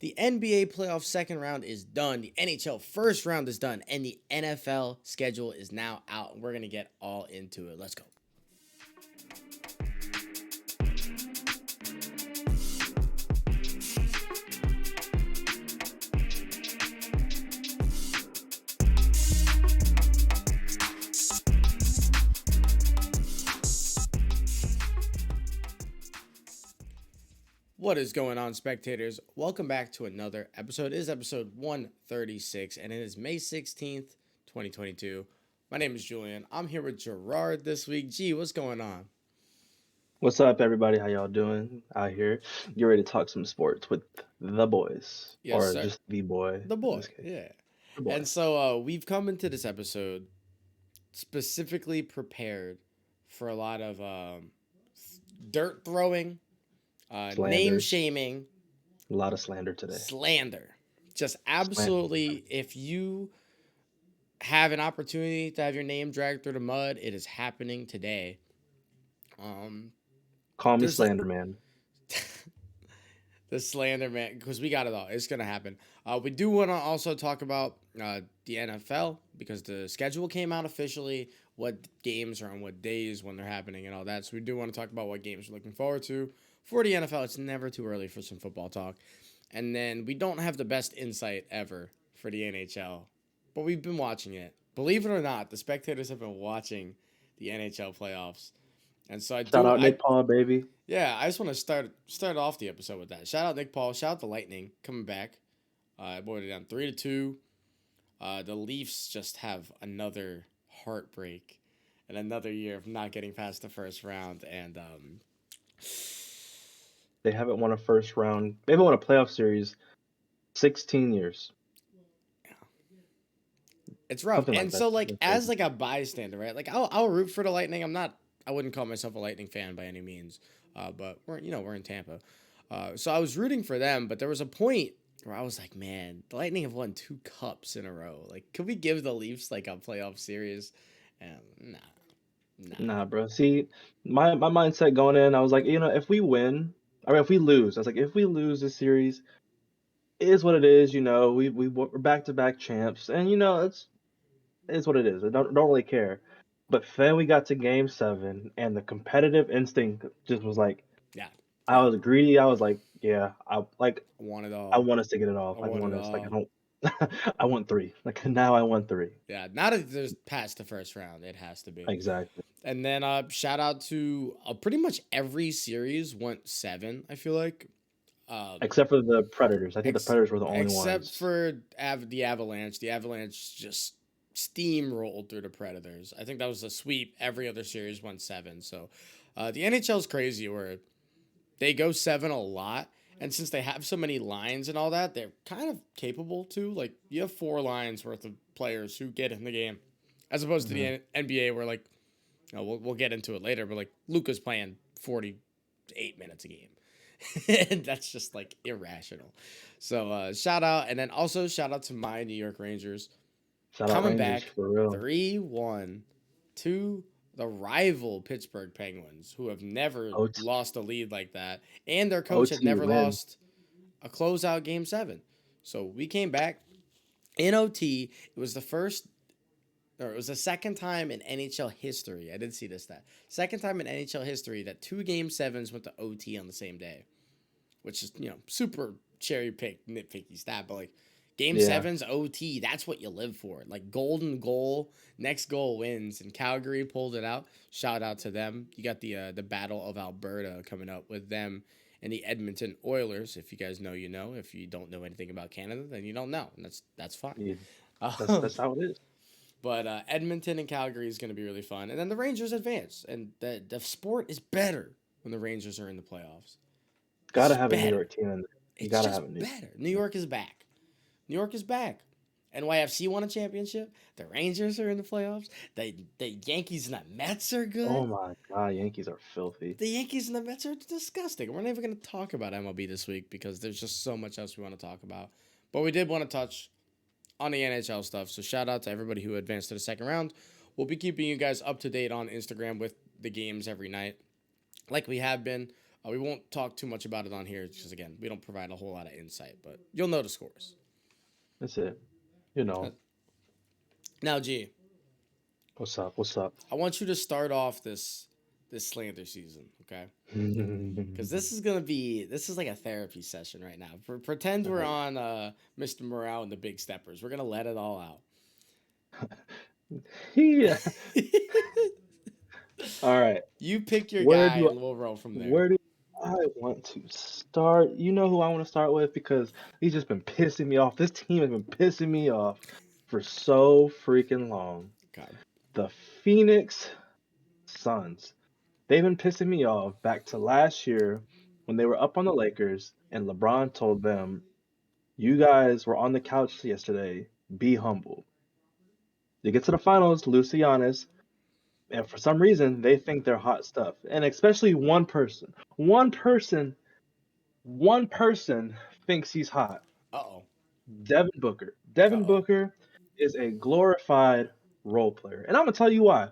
The NBA playoff second round is done. The NHL first round is done. And the NFL schedule is now out. We're going to get all into it. Let's go. What is going on, spectators? Welcome back to another episode. It is episode 136, and it is May 16th, 2022. My name is Julian. I'm here with Gerard this week. G, what's going on? What's up, everybody? How y'all doing out here? You ready to talk some sports with the boys, Yes, or sir. just the boy The in boy, this case? yeah. The boy. And so we've come into this episode specifically prepared for a lot of dirt throwing, name Slander. shaming, A lot of slander today. slander. Just Slander. absolutely, if you have an opportunity to have your name dragged through the mud, it is happening today. Call me There's like Slander Man. the slander, man, because we got it all. It's gonna happen. We do want to also talk about the NFL because the schedule came out officially. What games are on what days when they're happening and all that. So we do want to talk about what games we're looking forward to for the NFL. It's never too early for some football talk. And then we don't have the best insight ever for the NHL, but we've been watching it. Believe it or not, the spectators have been watching the NHL playoffs. And so Shout out Nick Paul, baby. I just want to start off the episode with that. Shout out Nick Paul. Shout out the Lightning coming back. I boiled it down 3-2. The Leafs just have another heartbreak and another year of not getting past the first round. And They haven't won a first round. They haven't won a playoff series 16 years. it's rough. Something like And that. so, like, That's as crazy. like a bystander, right? Like, I'll root for the Lightning. I wouldn't call myself a Lightning fan by any means. But we're in Tampa. So I was rooting for them, but there was a point where I was like, man, the Lightning have won 2 cups in a row. Like, could we give the Leafs like a playoff series? Nah. Nah, bro. See, my mindset going in, I was like, if we win, if we lose, I was like, if we lose this series, it is what it is. We're back-to-back champs, and it's what it is. I don't really care. But then we got to Game 7, and the competitive instinct just was like, Yeah. I was greedy. I was like, yeah, I want it I all. want us to get it off. I I want it want us like I all. don't. I want 3. Like now, I want 3. Yeah. Now that there's past the first round, it has to be. Exactly. And then shout out to pretty much every series went 7. I feel like. Except for the Predators. I think the Ex- Predators were the only except ones. for the Avalanche. The Avalanche just steamrolled through the Predators. I think that was a sweep. Every other series went 7. So the NHL is crazy where they go 7 a lot. And since they have so many lines and all that, they're kind of capable too. Like, you have 4 lines worth of players who get in the game, as opposed to Mhm. the NBA where, like, we'll get into it later, but like Luka's playing 48 minutes a game. And that's just like irrational. So shout out, and then also shout out to my New York Rangers Shout out coming Rangers back for real. 3-1 to the rival Pittsburgh Penguins, who have never OT, lost a lead like that, and their coach had OT never win. lost a closeout Game 7. So we came back in OT. It was the second time in NHL history. I did see this stat. Second time in NHL history that 2 Game 7s went to OT on the same day, which is, super cherry pick, nitpicky stat, but like Game Yeah. 7's OT, that's what you live for. Like, golden goal, next goal wins, and Calgary pulled it out. Shout out to them. You got the Battle of Alberta coming up with them and the Edmonton Oilers. If you guys know, you know. If you don't know anything about Canada, then you don't know, and that's fine. Yeah, Um, that's how it is. but Edmonton and Calgary is going to be really fun, and then the Rangers advance, and the sport is better when the Rangers are in the playoffs. It's Gotta just have a New better. York team in there. You It's gotta just have a New York better. team New in there. York is back. New York is back. NYFC won a championship. The Rangers are in the playoffs. The Yankees and the Mets are Oh good. my God, Yankees are filthy. The Yankees and the Mets are disgusting. We're not even going to talk about MLB this week because there's just so much else we want to talk about. But we did want to touch on the NHL stuff. So shout out to everybody who advanced to the second round. We'll be keeping you guys up to date on Instagram with the games every night, like we have been. We won't talk too much about it on here because again, we don't provide a whole lot of insight, but you'll know the scores. That's it. You Uh, know, Now, G, what's up? What's up? I want you to start off this slander season, okay? Because this is like a therapy session right now. Pretend we're on Mr. Morale and the Big Steppers. We're gonna let it all out. Yeah. All right. You pick your Where guy do and we'll roll from there. where do I want to start? You know who I want to start with because he's just been pissing me off. This team has been pissing me off for so freaking long. Okay. The Phoenix Suns. They've been pissing me off back to last year when they were up on the Lakers and LeBron told them, "You guys were on the couch yesterday. Be humble." They get to the finals, lose to Giannis, and for some reason they think they're hot stuff. And especially one person thinks he's hot. Uh oh. Devin Booker. Uh Devin oh. Booker is a glorified role player. And I'm gonna tell you why.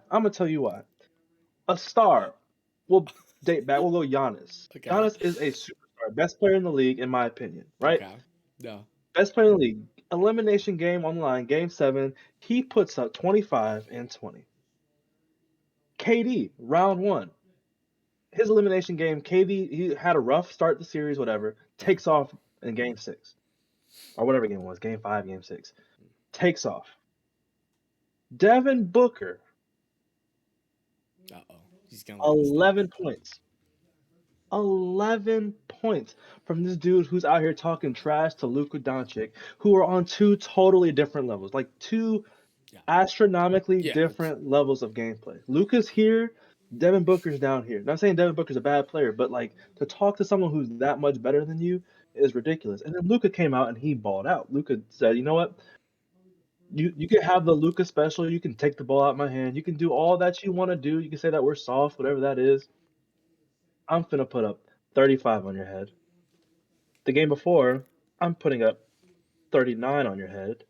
A star. We'll date back. We'll go Giannis. Okay. Giannis is a superstar, best player in the league, in my opinion. Right? Okay. No. Best player in the league. Elimination game on the line, game 7. He puts up 25 and 20. KD, round 1. His elimination game, KD, he had a rough start the series, whatever. Yeah. Takes off in game 6. Or whatever game it was, game 5, game 6. Takes off. Devin Booker, Uh oh. He's gonna let this down. 11 points. 11 points from this dude who's out here talking trash to Luka Doncic, who are on two totally different levels, like two Yeah. astronomically Yeah. different levels of gameplay. Luka's here, Devin Booker's down here. Not saying Devin Booker's a bad player, but like to talk to someone who's that much better than you is ridiculous. And then Luka came out and he balled out. Luka said, "You know what? You can have the Luka special. You can take the ball out of my hand. You can do all that you want to do. You can say that we're soft, whatever that is. I'm finna put up 35 on your head. The game before, I'm putting up 39 on your head.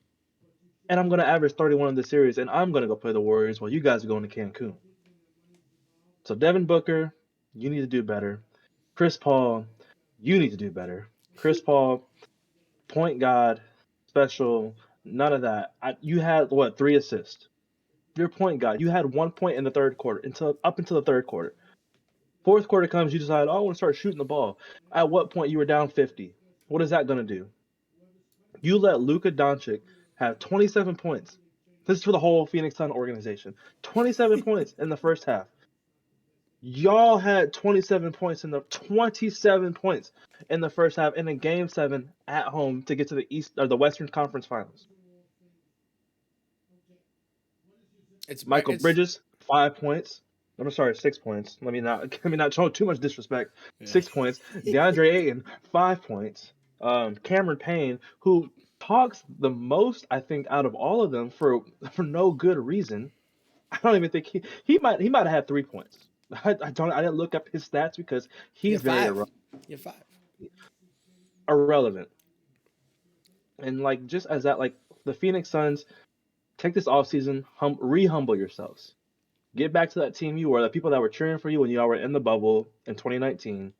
And I'm gonna average 31 in the series, and I'm gonna go play the Warriors while you guys are going to Cancun." So Devin Booker, you need to do better. Chris Paul, you need to do better. Chris Paul, point guard, special, none of that. You had what 3 assists. Your point guard, you had 1 point in the third quarter until the third quarter. Fourth quarter comes, you decide, "Oh, I want to start shooting the ball." At what point you were down 50? What is that gonna do? You let Luka Doncic have 27 points. This is for the whole Phoenix Sun organization. 27 points in the first half. Y'all had 27 points in the first half in a game 7 at home to get to the East or the Western Conference Finals. Michael It's Bridges, 5 points. I'm sorry, 6 points. Let me not show too much disrespect. yeah. 6 points. DeAndre Ayton, 5 points. Cameron Payne, who talks the most, I think, out of all of them for no good reason. I don't even think he might have had 3 points. I didn't look up his stats because You're he's very five. You're five. irrelevant. And like just as that, like the Phoenix Suns, take this offseason, re-humble yourselves. Get back to that team you were, the people that were cheering for you when y'all were in the bubble in 2019,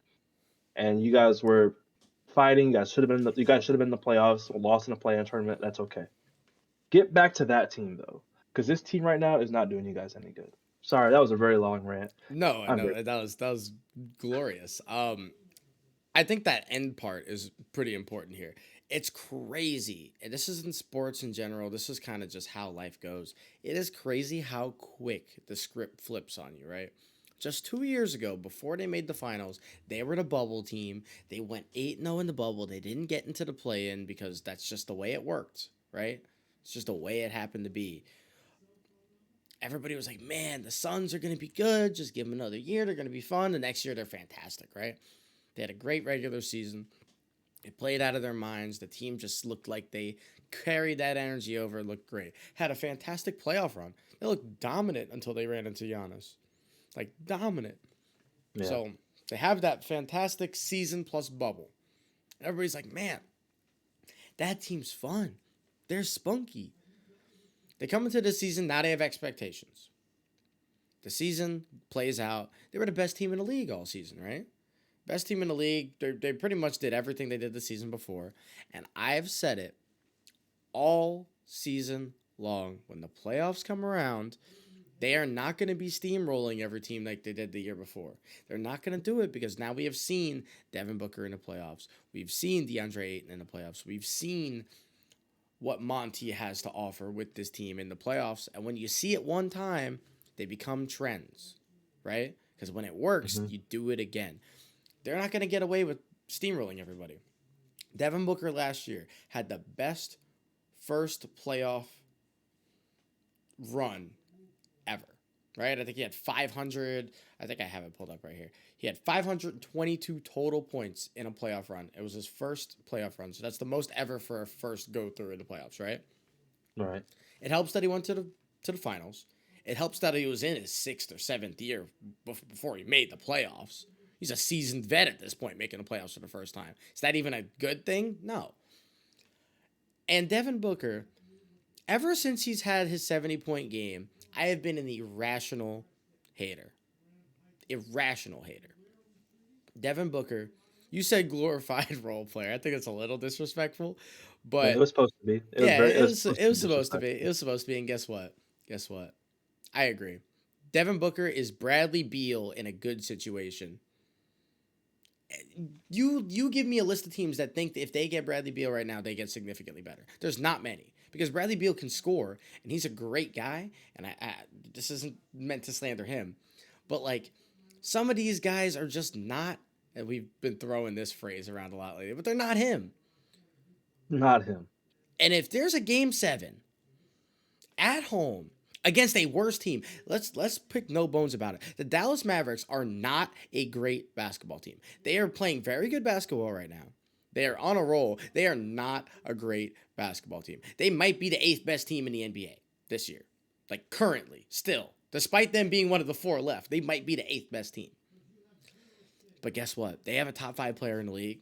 and you guys were fighting. You guys should have been in the playoffs, or lost in a play-in tournament. That's okay. Get back to that team though, because this team right now is not doing you guys any good. Sorry, that was a very long rant. No, I'm very no, that was glorious. I think that end part is pretty important here. It's crazy, and this is in sports in general. This is kind of just how life goes. It is crazy how quick the script flips on you, right? Just 2 years ago, before they made the finals, they were the bubble team. They went 8-0 in the bubble. They didn't get into the play in because that's just the way it worked, right? It's just the way it happened to be. Everybody was like, man, the Suns are going to be good. Just give them another year. They're going to be fun. The next year, they're fantastic, right? They had a great regular season. They played out of their minds. The team just looked like they carried that energy over. It looked great. Had a fantastic playoff run. They looked dominant until they ran into Giannis. Like, dominant. yeah. So, they have that fantastic season plus bubble. Everybody's like, man, that team's fun. They're spunky. They come into the season, now they have expectations. The season plays out. They were the best team in the league all season, right? Best team in the league. They pretty much did everything they did the season before. And I've said it all season long. When the playoffs come around, they are not going to be steamrolling every team like they did the year before. They're not going to do it because now we have seen Devin Booker in the playoffs. We've seen DeAndre Ayton in the playoffs. We've seen what Monty has to offer with this team in the playoffs. And when you see it one time, they become trends, right? Because when it works, Hmm. you do it again. They're not going to get away with steamrolling everybody. Devin Booker last year had the best first playoff run ever, right? I think he had 500. I think I have it pulled up right here. He had 522 total points in a playoff run. It was his first playoff run. So that's the most ever for a first go through in the playoffs, right? Right. It helps that he went to the finals. It helps that he was in his 6th or 7th year before he made the playoffs. He's a seasoned vet at this point, making the playoffs for the first time. Is that even a good thing? No. And Devin Booker, ever since he's had his 70-point game, I have been an irrational hater. Irrational hater. Devin Booker, you said glorified role player. I think it's a little disrespectful, Yeah, it but was supposed to be. yeah, It was supposed it to was be supposed to be. disrespectful. It was supposed to be. And guess what? Guess what? I agree. Devin Booker is Bradley Beal in a good situation. You give me a list of teams that think that if they get Bradley Beal right now, they get significantly better. There's not many because Bradley Beal can score and he's a great guy. And this isn't meant to slander him, but like some of these guys are just not. And we've been throwing this phrase around a lot lately, but they're not him. Not him. And if there's a game 7 at home against a worse team. Let's pick no bones about it. The Dallas Mavericks are not a great basketball team. They are playing very good basketball right now. They are on a roll. They are not a great basketball team. They might be the 8th best team in the NBA this year. Like currently, still. Despite them being one of the 4 left, they might be the 8th best team. But guess what? They have a top 5 player in the league.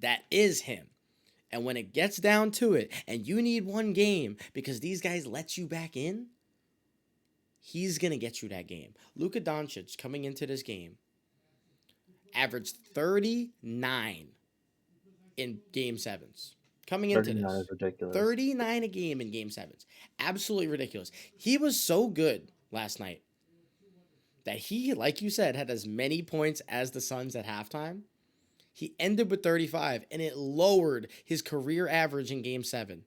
That is him. And when it gets down to it, and you need one game because these guys let you back in, he's going to get you that game. Luka Doncic coming into this game averaged 39 in game 7s. Coming into 39 this, is ridiculous. 39 a game in game 7s. Absolutely ridiculous. He was so good last night that he, like you said, had as many points as the Suns at halftime. He ended with 35, and it lowered his career average in Game 7.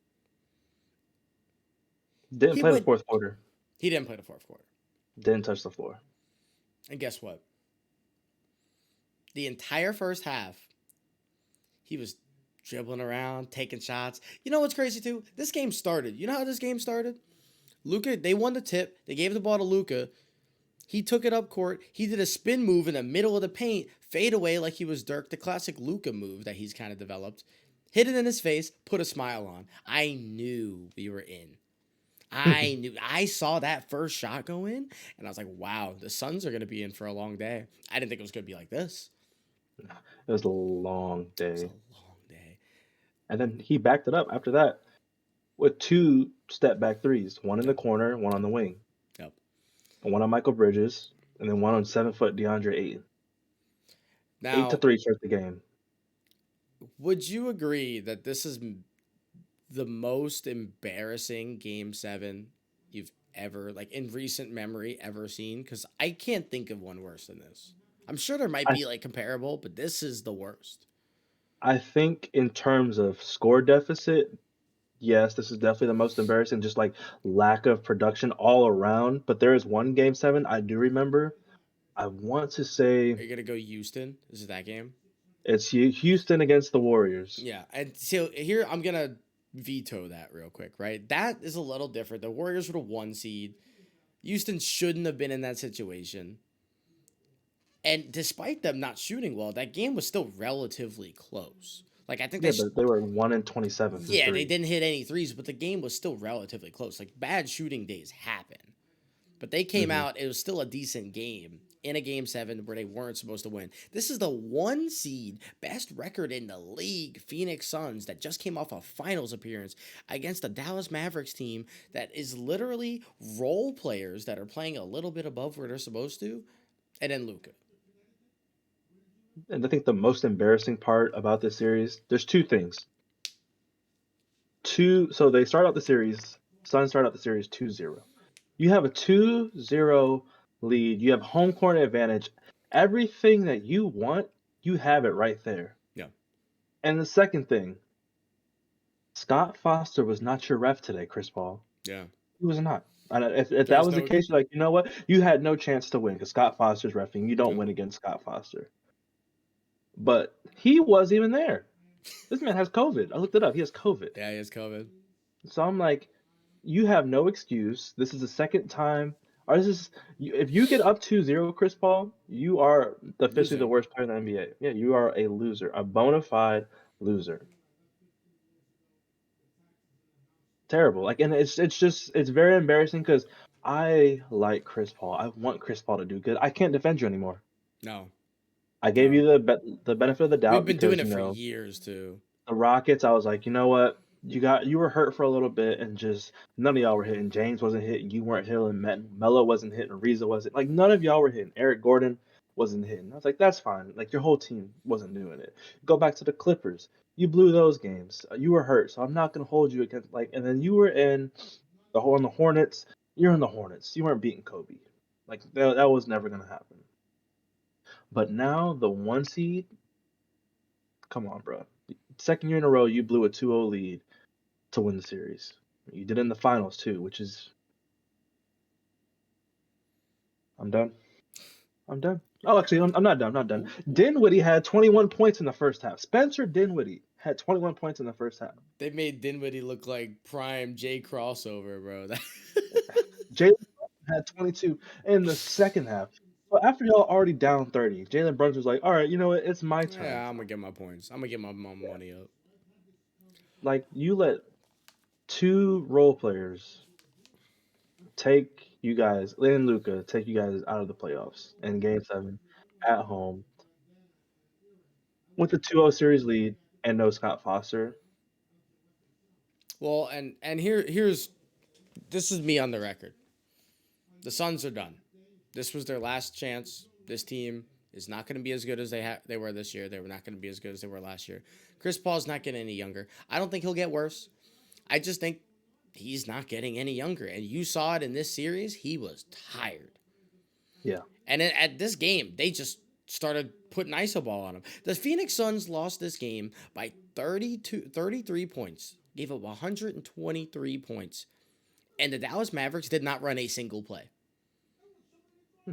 Didn't He play the went. fourth quarter. He didn't play the fourth quarter. Didn't touch the floor. And guess what? The entire first half, he was dribbling around, taking shots. You know what's crazy, too? This game started. You know how this game started? Luka, they won the tip. They gave the ball to Luka. He took it up court. He did a spin move in the middle of the paint, fade away like he was Dirk, the classic Luka move that he's kind of developed. Hit it in his face, put a smile on. I knew we were in. I knew. I saw that first shot go in, and I was like, wow, the Suns are going to be in for a long day. I didn't think it was going to be like this. It was a long It was a day. long day. And then he backed it up after that with 2 step back threes, one in the Yep. corner, one on the wing, Yep. and one on Michael Bridges, and then one on 7-foot DeAndre Ayton. 8 to Now, 3 starts the game. would you agree that this is the most embarrassing Game 7 you've ever, like in recent memory, ever seen? Because I can't think of one worse than this. I'm sure there might I be like comparable, but this is the worst. I think in terms of score deficit, yes, this is definitely the most embarrassing. Just like lack of production all around. But there is one game 7 I do remember. I want to say Are you going to go Houston? Is it that game? it's Houston against the Warriors. Yeah. And so here I'm going to veto that real quick, right? That is a little different. The Warriors were the 1 seed. Houston shouldn't have been in that situation. And despite them not shooting well, that game was still relatively close. Like I think Yeah, but they were 1 and 27 from yeah, they 3. didn't hit any threes, but the game was still relatively close. Like bad shooting days happen. But they came Hmm. out, it was still a decent game in a game 7 where they weren't supposed to win. This is the 1 seed, best record in the league, Phoenix Suns, that just came off a finals appearance against the Dallas Mavericks team that is literally role players that are playing a little bit above where they're supposed to, and then Luka. And I think the most embarrassing part about this series, there's two things. So they start out the series, Suns start out the series 2-0. You have a 2-0 lead. You have home court advantage. Everything that you want, you have it right there. Yeah. And the second thing, Scott Foster was not your ref today, Chris Paul. Yeah. He was not. And if There that was was the no. case, you're like, you know what? You had no chance to win because Scott Foster's reffing. You don't Yeah. win against Scott Foster. But he wasn't even there. This man has COVID. I looked it up. He has COVID. Yeah, he has COVID. So I'm like, you have no excuse. This is the second time. Or this is if you get up 2-0, Chris Paul, you are officially the Losing. worst player in the NBA. Yeah, you are a loser, a bona fide loser. Terrible. Like, and it's very embarrassing because I like Chris Paul. I want Chris Paul to do good. I can't defend you anymore. No. I gave No. you the benefit of the We've doubt been doing because it for years too. the Rockets, I was like, you know what? You were hurt for a little bit, and just none of y'all were hitting. James wasn't hitting. You weren't hitting. Melo wasn't hitting. Ariza wasn't. Like none of y'all were hitting. Eric Gordon wasn't hitting. I was like, that's fine. Like your whole team wasn't doing it. Go back to the Clippers. You blew those games. You were hurt, so I'm not gonna hold you against like. And then you were in on the Hornets. You're in the Hornets. You weren't beating Kobe. Like that was never gonna happen. But now the 1 seed. Come on, bro. Second year in a row, you blew a 2-0 lead to win the series. You did it in the finals too, which is I'm done. I'm done. Oh, actually, I'm not done. I'm not done. Dinwiddie had 21 points in the first half. Spencer Dinwiddie had 21 points in the first half. They made Dinwiddie look like prime J crossover, bro. Jalen had 22 in the second half. So after y'all already down 30, Jalen Brunson was like, "All right, you know what? It's my turn." Yeah, I'm gonna get my points. I'm gonna get my money up. Like you let two role players take you guys, Lynn and Luca, take you guys out of the playoffs in Game 7 at home with the 2-0 series lead and no Scott Foster. Well, and here's this is me on the record. The Suns are done. This was their last chance. This team is not going to be as good as they were this year. They were not going to be as good as they were last year. Chris Paul's not getting any younger. I don't think he'll get worse. I just think he's not getting any younger. And you saw it in this series. He was tired. Yeah. And at this game, they just started putting ISO ball on him. The Phoenix Suns lost this game by 33 points. Gave up 123 points. And the Dallas Mavericks did not run a single play.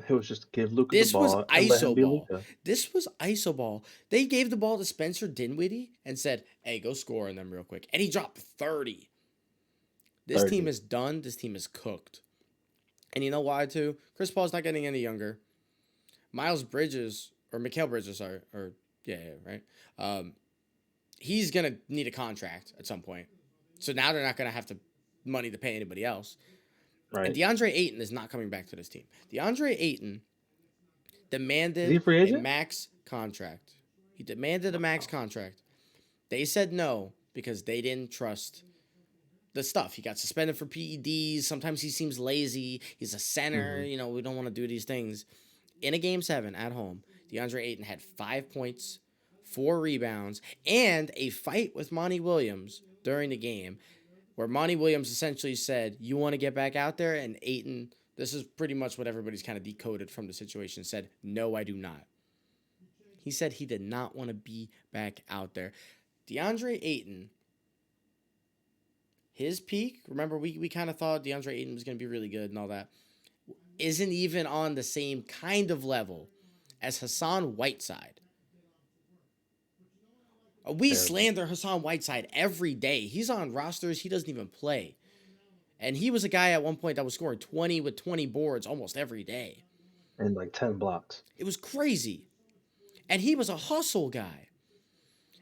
It was just give Luca the This was ball and let him ISO be ball. Luca. This was ISO ball. They gave the ball to Spencer Dinwiddie and said, hey, go score on them real quick. And he dropped 30. This 30. team is done. This team is cooked. And you know why, too? Chris Paul's not getting any younger. Miles Bridges, or Mikal Bridges, sorry, or yeah, right? He's going to need a contract at some point. So now they're not going to have to money to pay anybody else. Right. And DeAndre Ayton is not coming back to this team. DeAndre Ayton demanded Is he a free agent? max contract. He demanded a max contract. They said no because they didn't trust the stuff. He got suspended for PEDs. Sometimes he seems lazy. He's a center. Mhm. You know, we don't want to do these things. In a Game 7 at home, DeAndre Ayton had 5 points, 4 rebounds, and a fight with Monty Williams during the game where Monty Williams essentially said, you want to get back out there? And Ayton, this is pretty much what everybody's kind of decoded from the situation, said, no, I do not. He said he did not want to be back out there. DeAndre Ayton, his peak, remember we kind of thought DeAndre Ayton was going to be really good and all that, isn't even on the same kind of level as Hassan Whiteside. We slander Hassan Whiteside every day. He's on rosters. He doesn't even play. And he was a guy at one point that was scoring 20 with 20 boards almost every day. And like 10 blocks. It was crazy. And he was a hustle guy.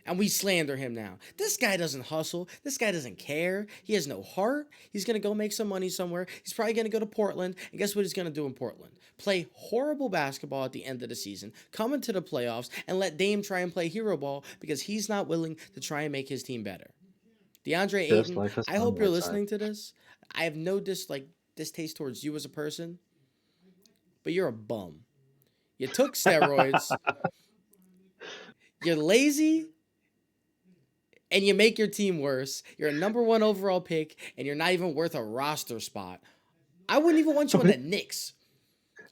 And we slander him now. This guy doesn't hustle. This guy doesn't care. He has no heart. He's going to go make some money somewhere. He's probably going to go to Portland. And guess what he's going to do in Portland? Play horrible basketball at the end of the season, come into the playoffs, and let Dame try and play hero ball because he's not willing to try and make his team better. DeAndre Just Ayton, like Hassan I hope you're Whiteside. listening to this. I have no distaste towards you as a person, but you're a bum. You took steroids. You're lazy and you make your team worse. You're a number one overall pick and you're not even worth a roster spot. I wouldn't even want you on the Knicks.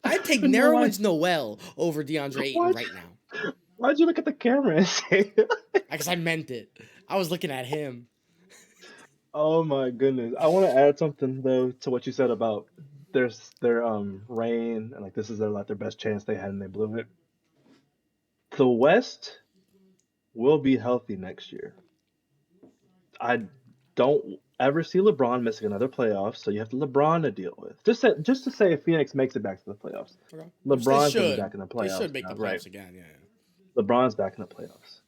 I I'd don't take even know why. Nerlens Noel over DeAndre Ayton Why'd, right now. why'd you look at the camera and say? Because I meant it. I was looking at him. Oh my goodness. I want to add something though to what you said about their reign and like this is their best chance they had and they blew it. The West will be healthy next year. I don't ever see LeBron missing another playoff, so you have LeBron to deal with. Just to say if Phoenix makes it back to the playoffs. Okay. Which they LeBron's gonna be should. back in the They playoffs should make now, the right? playoffs again. Yeah. LeBron's back in the playoffs.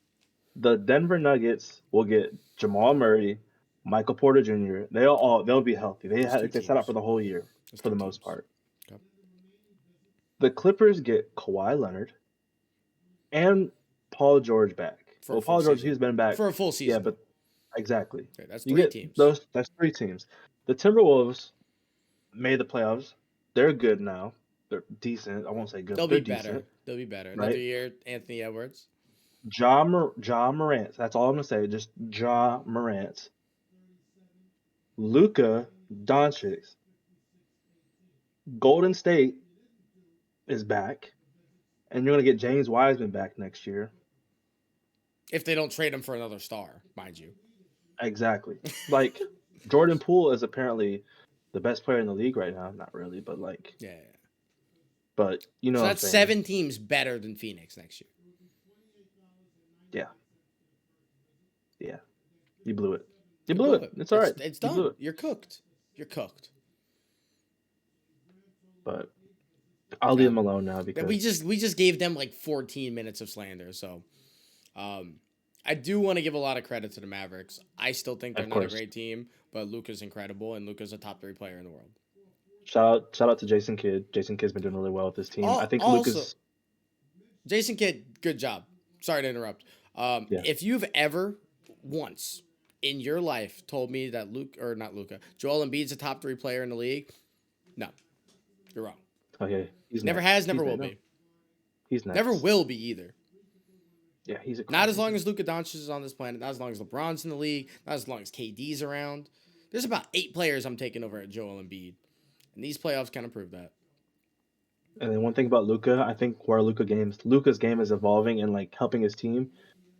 The Denver Nuggets will get Jamal Murray, Michael Porter Jr. They'll be healthy. It's two They set out teams. for the whole year It's for two the most teams. part. Okay. The Clippers get Kawhi Leonard and Paul George back. For a Well, full Paul George season. he's been back. For a full Yeah, season, but though. exactly. Okay, that's You three get teams. those. That's three teams. The Timberwolves made the playoffs. They're good now. They're decent. I won't say good, They'll but be they're better. decent, They'll be better. Another right? year, Anthony Edwards. Ja Morant. That's all I'm gonna say. Just Ja Morant. Luka Doncic. Golden State is back, and you're gonna get James Wiseman back next year. If they don't trade him for another star, mind you. Exactly. Like Jordan Poole is apparently the best player in the league right now. Not really, but like, Yeah. but you know So what I'm that's saying. 7 teams better than Phoenix next year. Yeah, yeah. You blew it. You You blew blew it. it. It's all right. It's You blew done. it. You're cooked. You're cooked. But I'll leave Yeah. him alone now Yeah, because we just gave them like 14 minutes of slander. So um I do want to give a lot of credit to the Mavericks. I still think they're of not a course. great team, but Luka's incredible and Luka's a top 3 player in the world. Shout out to Jason Kidd. Jason Kidd's been doing really well with this team. I think Also, Luka's Jason Kidd, good job. Sorry to interrupt. yeah. If you've ever once in your life told me that Luke or not Luka, Joel Embiid's a top 3 player in the league, no, you're wrong. Okay, he's Never next. has, never He's will next. No, be. he's next. Never will be either. Yeah, he's a Not as long as Luka Doncic is on this planet. Not as long as LeBron's in the league. Not as long as KD's around. There's about 8 players I'm taking over at Joel Embiid, and these playoffs kind of prove that. And then one thing about Luka, I think where Luka's game is evolving and like helping his team.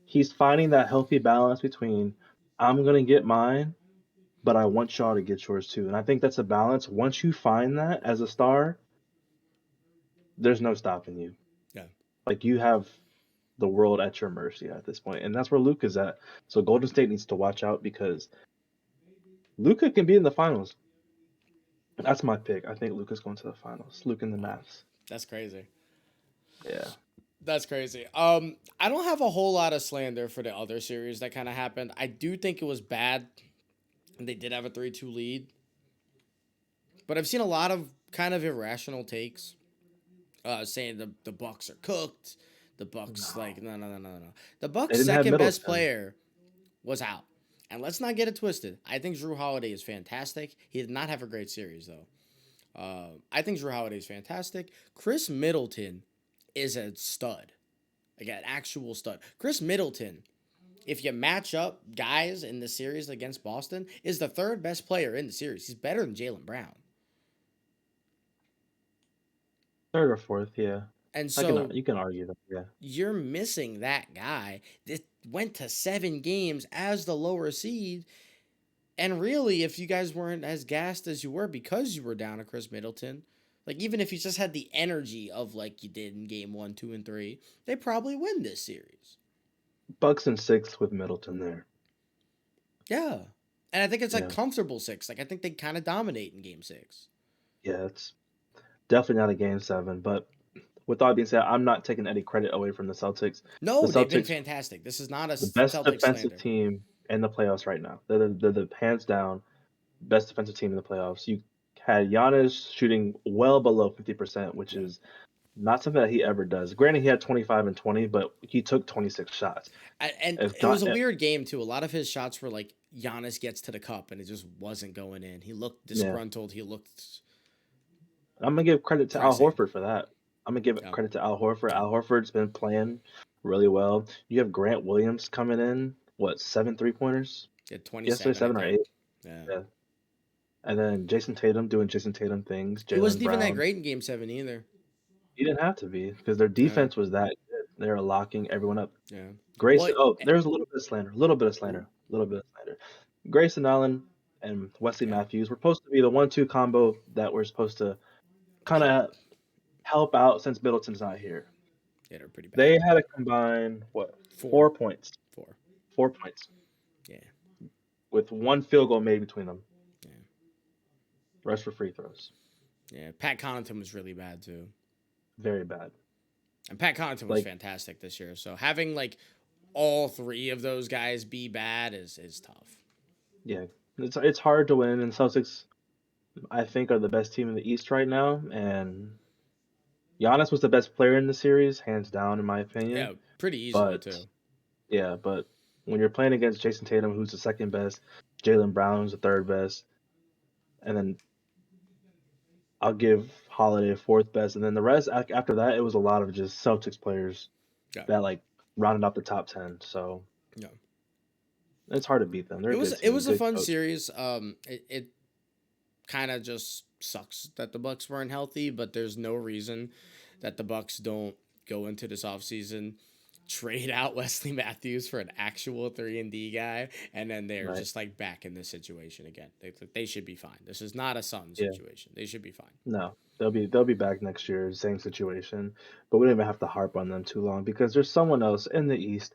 He's finding that healthy balance between I'm gonna get mine, but I want y'all to get yours too. And I think that's a balance. Once you find that as a star, there's no stopping you. Yeah. Like you have the world at your mercy at this point, and that's where Luka's at. So Golden State needs to watch out because Luka can be in the finals. That's my pick. I think Luka's going to the finals. Luka in the Wow, Mavs. that's crazy. Yeah. That's crazy. I don't have a whole lot of slander for the other series that kind of happened. I do think it was bad, and they did have a 3-2 lead. But I've seen a lot of kind of irrational takes, saying the Bucks are cooked. The Bucks No. like no. The They Bucks' didn't have second best Middleton. player was out, and let's not get it twisted. I think Drew Holiday is fantastic. He did not have a great series though. I think Drew Holiday is fantastic. Chris Middleton is a stud, like an actual stud. Chris Middleton, if you match up guys in the series against Boston, is the 3rd best player in the series. He's better than Jaylen Brown. Third or fourth, yeah. And so You can argue that, yeah. you're missing that guy that went to 7 games as the lower seed. And really, if you guys weren't as gassed as you were because you were down to Chris Middleton, like even if you just had the energy of like you did in game 1, 2, and 3, they probably win this series. Bucks in 6 with Middleton there. Yeah. And I think it's a Yeah. comfortable 6. Like I think they kind of dominate in game 6. Yeah, it's definitely not a game 7. But with all that being said, I'm not taking any credit away from the Celtics. No, The they've been Celtics, fantastic. This is not a the best Celtics defensive slander. team in the playoffs right now. They're the hands down best defensive team in the playoffs. You had Giannis shooting well below 50%, which Yeah. is not something that he ever does. Granted, he had 25 and 20, but he took 26 shots. And If it was a John, weird game too. A lot of his shots were like Giannis gets to the cup and it just wasn't going in. He looked yeah, disgruntled. He looked I'm gonna give credit to Al pressing. Horford for that. I'm gonna give Yeah. credit to Al Horford. Al Horford's been playing really well. You have Grant Williams coming in, what, 7 3-pointers Yeah, yesterday, 27, I 7 or 8? think. Yeah. Yeah. And then Jason Tatum doing Jason Tatum things, He Jalen wasn't even that Brown. great in Game 7 either. He didn't have to be because their Yeah. defense was that good. They were locking everyone up. Yeah. Grayson, What? oh, there's a little bit of slander, a little bit of Ooh, slander, a little bit of slander. Grayson Allen and Wesley yeah. Matthews were supposed to be the 1-2 combo that we're supposed to kind Help. of help out since Middleton's not here. Yeah, they're pretty bad. They had a combined, what, Four. 4 points? Four. 4 points Yeah. with one field goal made between them. Yeah. Rest for free throws. Yeah. Pat Connaughton was really bad too. Very bad. And Pat Connaughton was Like, fantastic this year. So having like all three of those guys be bad is tough. yeah, it's hard to win, and Celtics, I think, are the best team in the East right now, and Giannis was the best player in the series, hands down, in my opinion. Yeah, pretty easily But too. yeah, but when you're playing against Jason Tatum, who's the second best, Jalen Brown, who's the third best, and then I'll give Holiday fourth best, and then the rest after that, it was a lot of just Celtics players Yeah. that like rounded out the top 10. So Yeah. it's hard to beat them. They're It a was good it team, was a good fun coach. series. It kind of just sucks that the Bucks weren't healthy, but there's no reason that the Bucks don't go into this offseason, trade out Wesley Matthews for an actual 3-and-D guy, and then they're Right? just like back in this situation again. They should be fine. This is not a Sun Yeah. situation. They should be fine. No, they'll be back next year, same situation. But we don't even have to harp on them too long because there's someone else in the East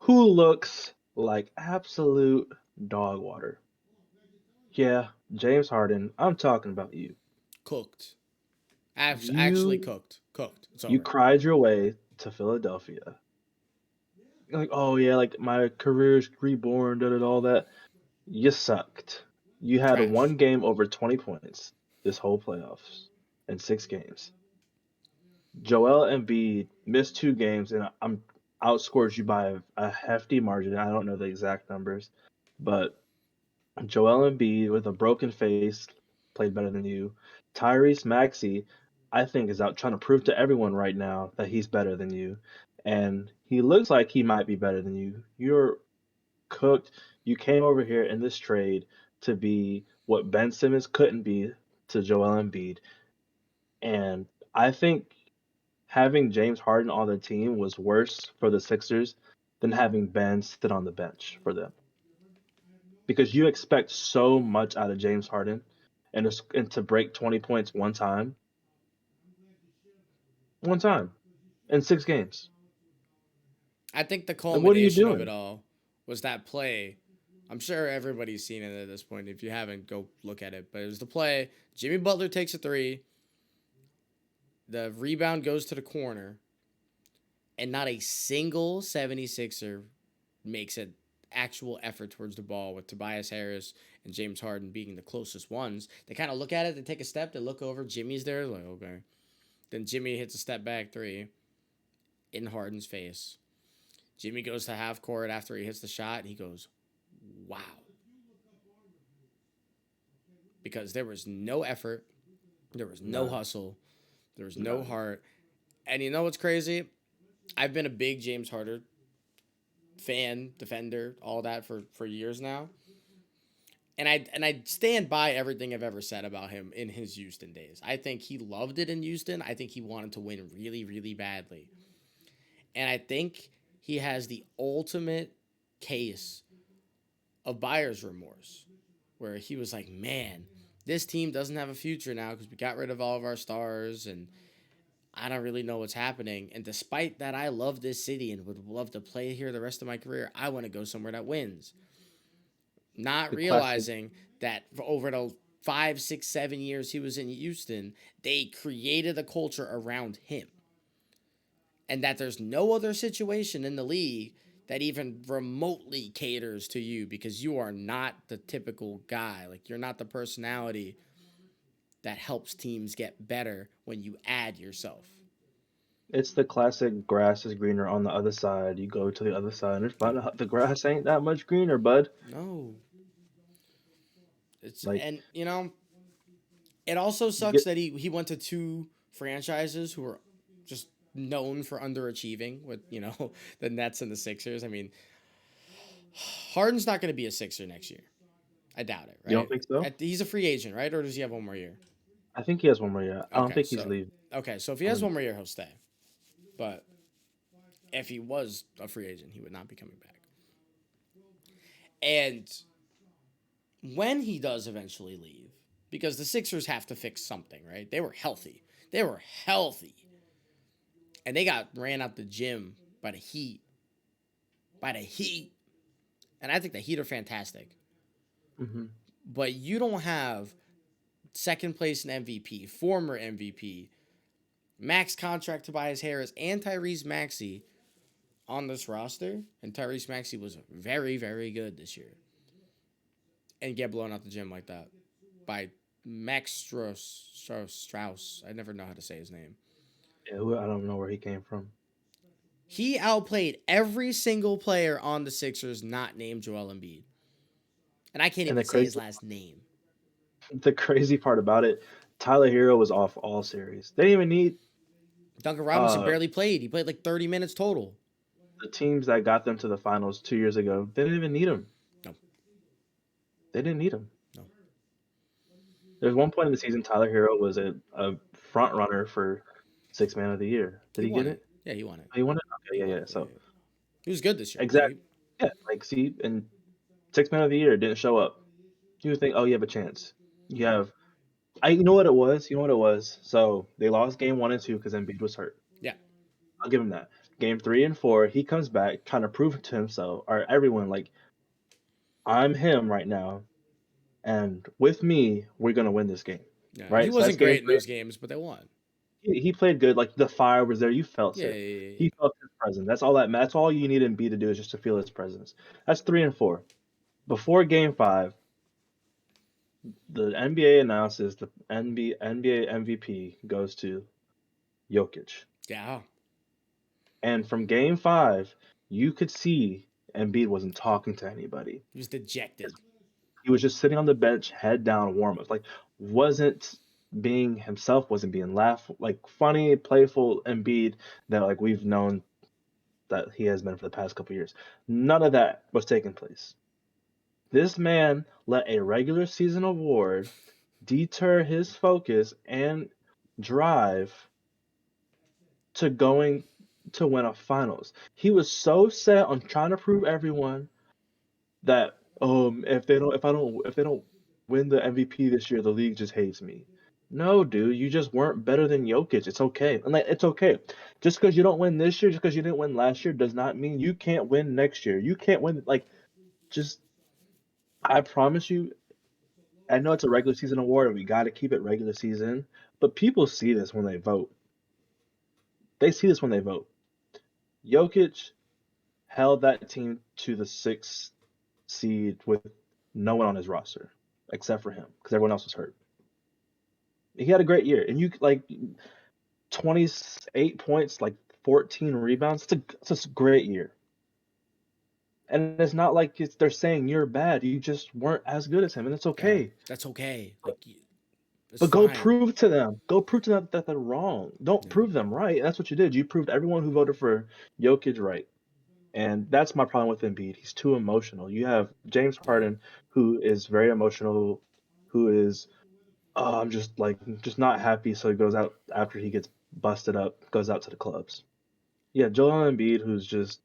who looks like absolute dog water. Yeah, James Harden, I'm talking about you. Cooked. Actually You cooked. Cooked. It's you over. cried your way to Philadelphia. You're like, oh yeah, like my career's reborn, all that. You sucked. You had Trash. one game over 20 points this whole playoffs in 6 games. Joel Embiid missed 2 games and I'm outscored you by a hefty margin. I don't know the exact numbers, but Joel Embiid with a broken face played better than you. Tyrese Maxey, I think, is out trying to prove to everyone right now that he's better than you. And he looks like he might be better than you. You're cooked. You came over here in this trade to be what Ben Simmons couldn't be to Joel Embiid. And I think having James Harden on the team was worse for the Sixers than having Ben sit on the bench for them because you expect so much out of James Harden, and to break 20 points one time in 6 games. I think the Like, what are you culmination of it doing? all was that play. I'm sure everybody's seen it at this point. If you haven't, go look at it. But it was the play. Jimmy Butler takes a three. The rebound goes to the corner. And not a single 76er makes an actual effort towards the ball, with Tobias Harris and James Harden being the closest ones. They kind of look at it. They take a step. They look over. Jimmy's there. Like, okay. Then Jimmy hits a step back three in Harden's face. Jimmy goes to half court after he hits the shot, and he goes, wow. Because there was no effort, there was no None. hustle, there was no None. heart. And you know what's crazy? I've been a big James Harden fan, defender, all that for years now. And I stand by everything I've ever said about him in his Houston days. I think he loved it in Houston. I think he wanted to win really, really badly. And I think he has the ultimate case of buyer's remorse, where he was like, man, this team doesn't have a future now because we got rid of all of our stars and I don't really know what's happening. And despite that, I love this city and would love to play here the rest of my career. I want to go somewhere that wins. Not The classic. realizing that for over the 5, 6, 7 years he was in Houston, they created a culture around him. And that there's no other situation in the league that even remotely caters to you, because you are not the typical guy. Like, you're not the personality that helps teams get better when you add yourself. It's the classic grass is greener on the other side. You go to the other side and find out the grass ain't that much greener, bud. No. It's Like, and it also you sucks get that he went to two franchises who were just known for underachieving with, the Nets and the Sixers. I mean, Harden's not going to be a Sixer next year. I doubt it, You don't right? think so? He's a free agent, right? Or does he have one more year? I think he has one more year. I don't Okay, think he's so leaving. if he has one more year, he'll stay. But if he was a free agent, he would not be coming back. And when he does eventually leave, because the Sixers have to fix something, right? They were healthy. And they got ran out the gym by the Heat. And I think the Heat are fantastic. Mm-hmm. But you don't have second place in MVP, former MVP, max contract Tobias Harris, and Tyrese Maxey on this roster. And Tyrese Maxey was very, very good this year. And get blown out the gym like that by Max Strauss. I never know how to say his name. Yeah, I don't know where he came from. He outplayed every single player on the Sixers not named Joel Embiid. And I can't even say his last name. The crazy part about it, Tyler Hero was off all series. They didn't even need Duncan Robinson barely played. He played like 30 minutes total. The teams that got them to the finals 2 years ago, they didn't even need him. No. They didn't need him. No. There's one point in the season Tyler Hero was a front runner for Sixth Man of the Year. Did he get it? Yeah, he won it. Oh, he won it? Okay, yeah. So he was good this year. Exactly. Yeah, see, and Sixth Man of the Year didn't show up. You would think, oh, you have a chance. You have you know what it was? So they lost game 1 and 2 because Embiid was hurt. Yeah. I'll give him that. Game 3 and 4, he comes back, trying to prove to himself, or everyone, like, I'm him right now, and with me, we're gonna win this game. Yeah. Right? He wasn't great in those games, but they won. He played good. Like, the fire was there. You felt it. Yeah. He felt his presence. That's all you need Embiid to do is just to feel his presence. That's 3 and 4. Before game 5, the NBA announces the NBA MVP goes to Jokic. Yeah. And from game 5, you could see Embiid wasn't talking to anybody. He was dejected. He was just sitting on the bench, head down, warm-ups. Like, wasn't being himself, wasn't being funny, playful Embiid that like we've known that he has been for the past couple years. None of that was taking place. This man let a regular season award deter his focus and drive to going to win a finals. He was so set on trying to prove everyone that if they don't win the MVP this year, the league just hates me. No, dude, you just weren't better than Jokic. It's okay. And it's okay. Just because you don't win this year, just because you didn't win last year, does not mean you can't win next year. You can't win. I promise you. I know it's a regular season award, and we got to keep it regular season. But people see this when they vote. They see this when they vote. Jokic held that team to the 6th seed with no one on his roster except for him because everyone else was hurt. He had a great year, and 28 points, 14 rebounds. It's a great year. And it's not like they're saying you're bad. You just weren't as good as him, and it's okay. Yeah, that's okay. But go prove to them. That they're wrong. Don't prove them right. That's what you did. You proved everyone who voted for Jokic right. And that's my problem with Embiid. He's too emotional. You have James Harden, who is very emotional, who is, I'm just not happy. So he goes out after he gets busted up, goes out to the clubs. Yeah, Joel Embiid, who's just,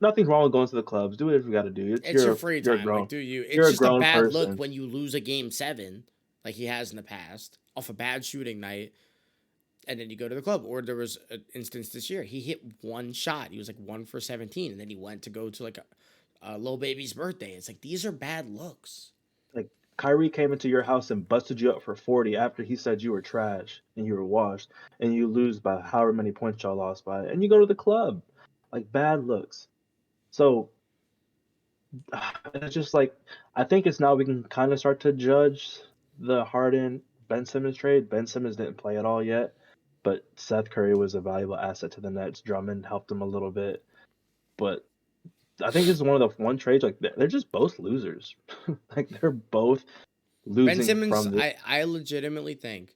nothing wrong with going to the clubs. Do whatever you got to do. It's your free time. It's just a bad look when you lose a game 7, like he has in the past, off a bad shooting night. And then you go to the club. Or there was an instance this year. He hit one shot. He was 1 for 17. And then he went to go to a little baby's birthday. It's these are bad looks. Like, Kyrie came into your house and busted you up for 40 after he said you were trash and you were washed. And you lose by however many points y'all lost by. And you go to the club. Bad looks. So, it's just I think it's now we can kind of start to judge the Harden Ben Simmons trade. Ben Simmons didn't play at all yet. But Seth Curry was a valuable asset to the Nets. Drummond helped them a little bit. But I think this is one of the trades, they're just both losers. They're both losing. Ben Simmons, I legitimately think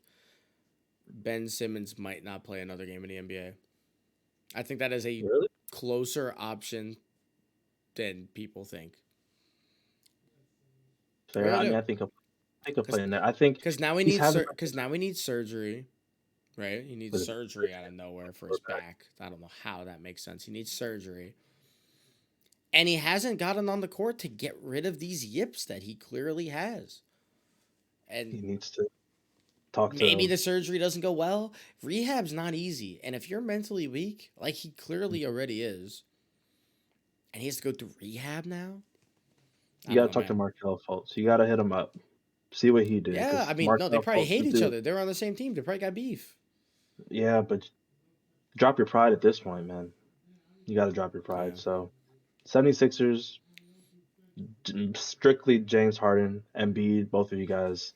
Ben Simmons might not play another game in the NBA. I think that is a Really? closer option than people think. I Fair. really I mean, do. I think of Cause, playing that. I think Cause now we he's need having cause now we need surgery, right? He needs with his surgery out of nowhere for lower his back. back. I don't know how that makes sense. He needs surgery. And he hasn't gotten on the court to get rid of these yips that he clearly has. And He needs to talk to maybe him. the surgery doesn't go well. Rehab's not easy. And if you're mentally weak, like he clearly already is, and he has to go through rehab now, You I don't got to know, talk to man. Markel Fultz. You got to hit him up. See what he do, Yeah, I because mean, no, they Markel probably Fultz hate is each dude. other. They're on the same team. They probably got beef. Yeah, but drop your pride at this point, man. You got to drop your Yeah. pride. So 76ers, strictly James Harden, Embiid, both of you guys,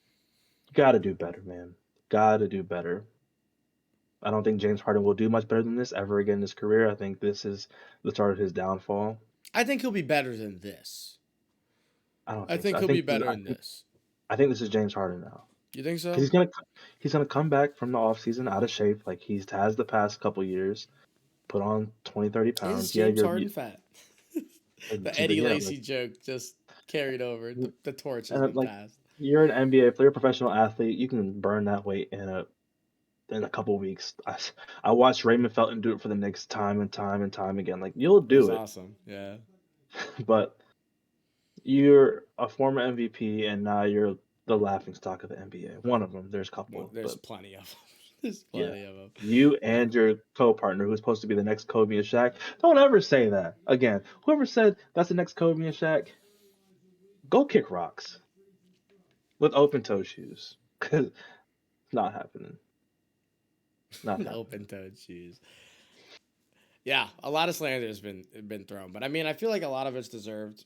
you got to do better, man. Got to do better. I don't think James Harden will do much better than this ever again in his career. I think this is the start of his downfall. I think he'll be better than this. I don't I think so. think he'll be better than this. I think this is James Harden now. You think Because so? he's gonna come back from the offseason out of shape like he has the past couple years, put on 20, 30 Is pounds. Yeah, James Harden fat? The Eddie yeah, like Lacy joke just carried over. The torch has been like passed. you're an NBA player, professional athlete. You can burn that weight in a couple weeks. I watched Raymond Felton do it for the Knicks time and time and time again. Like you'll It was do it, awesome. Yeah. but you're a former MVP and now you're the laughing stock of the NBA. One of them. There's a Well, couple, there's but plenty of them. There's yeah. plenty of them. You Yeah. and your co-partner, who's supposed to be the next Kobe and Shaq, don't ever say that again. Whoever said that's the next Kobe and Shaq, go kick rocks with open-toe shoes. Cause not happening. Not happening. Open-toed shoes. Yeah, a lot of slander has been thrown, but I mean, I feel like a lot of it's deserved.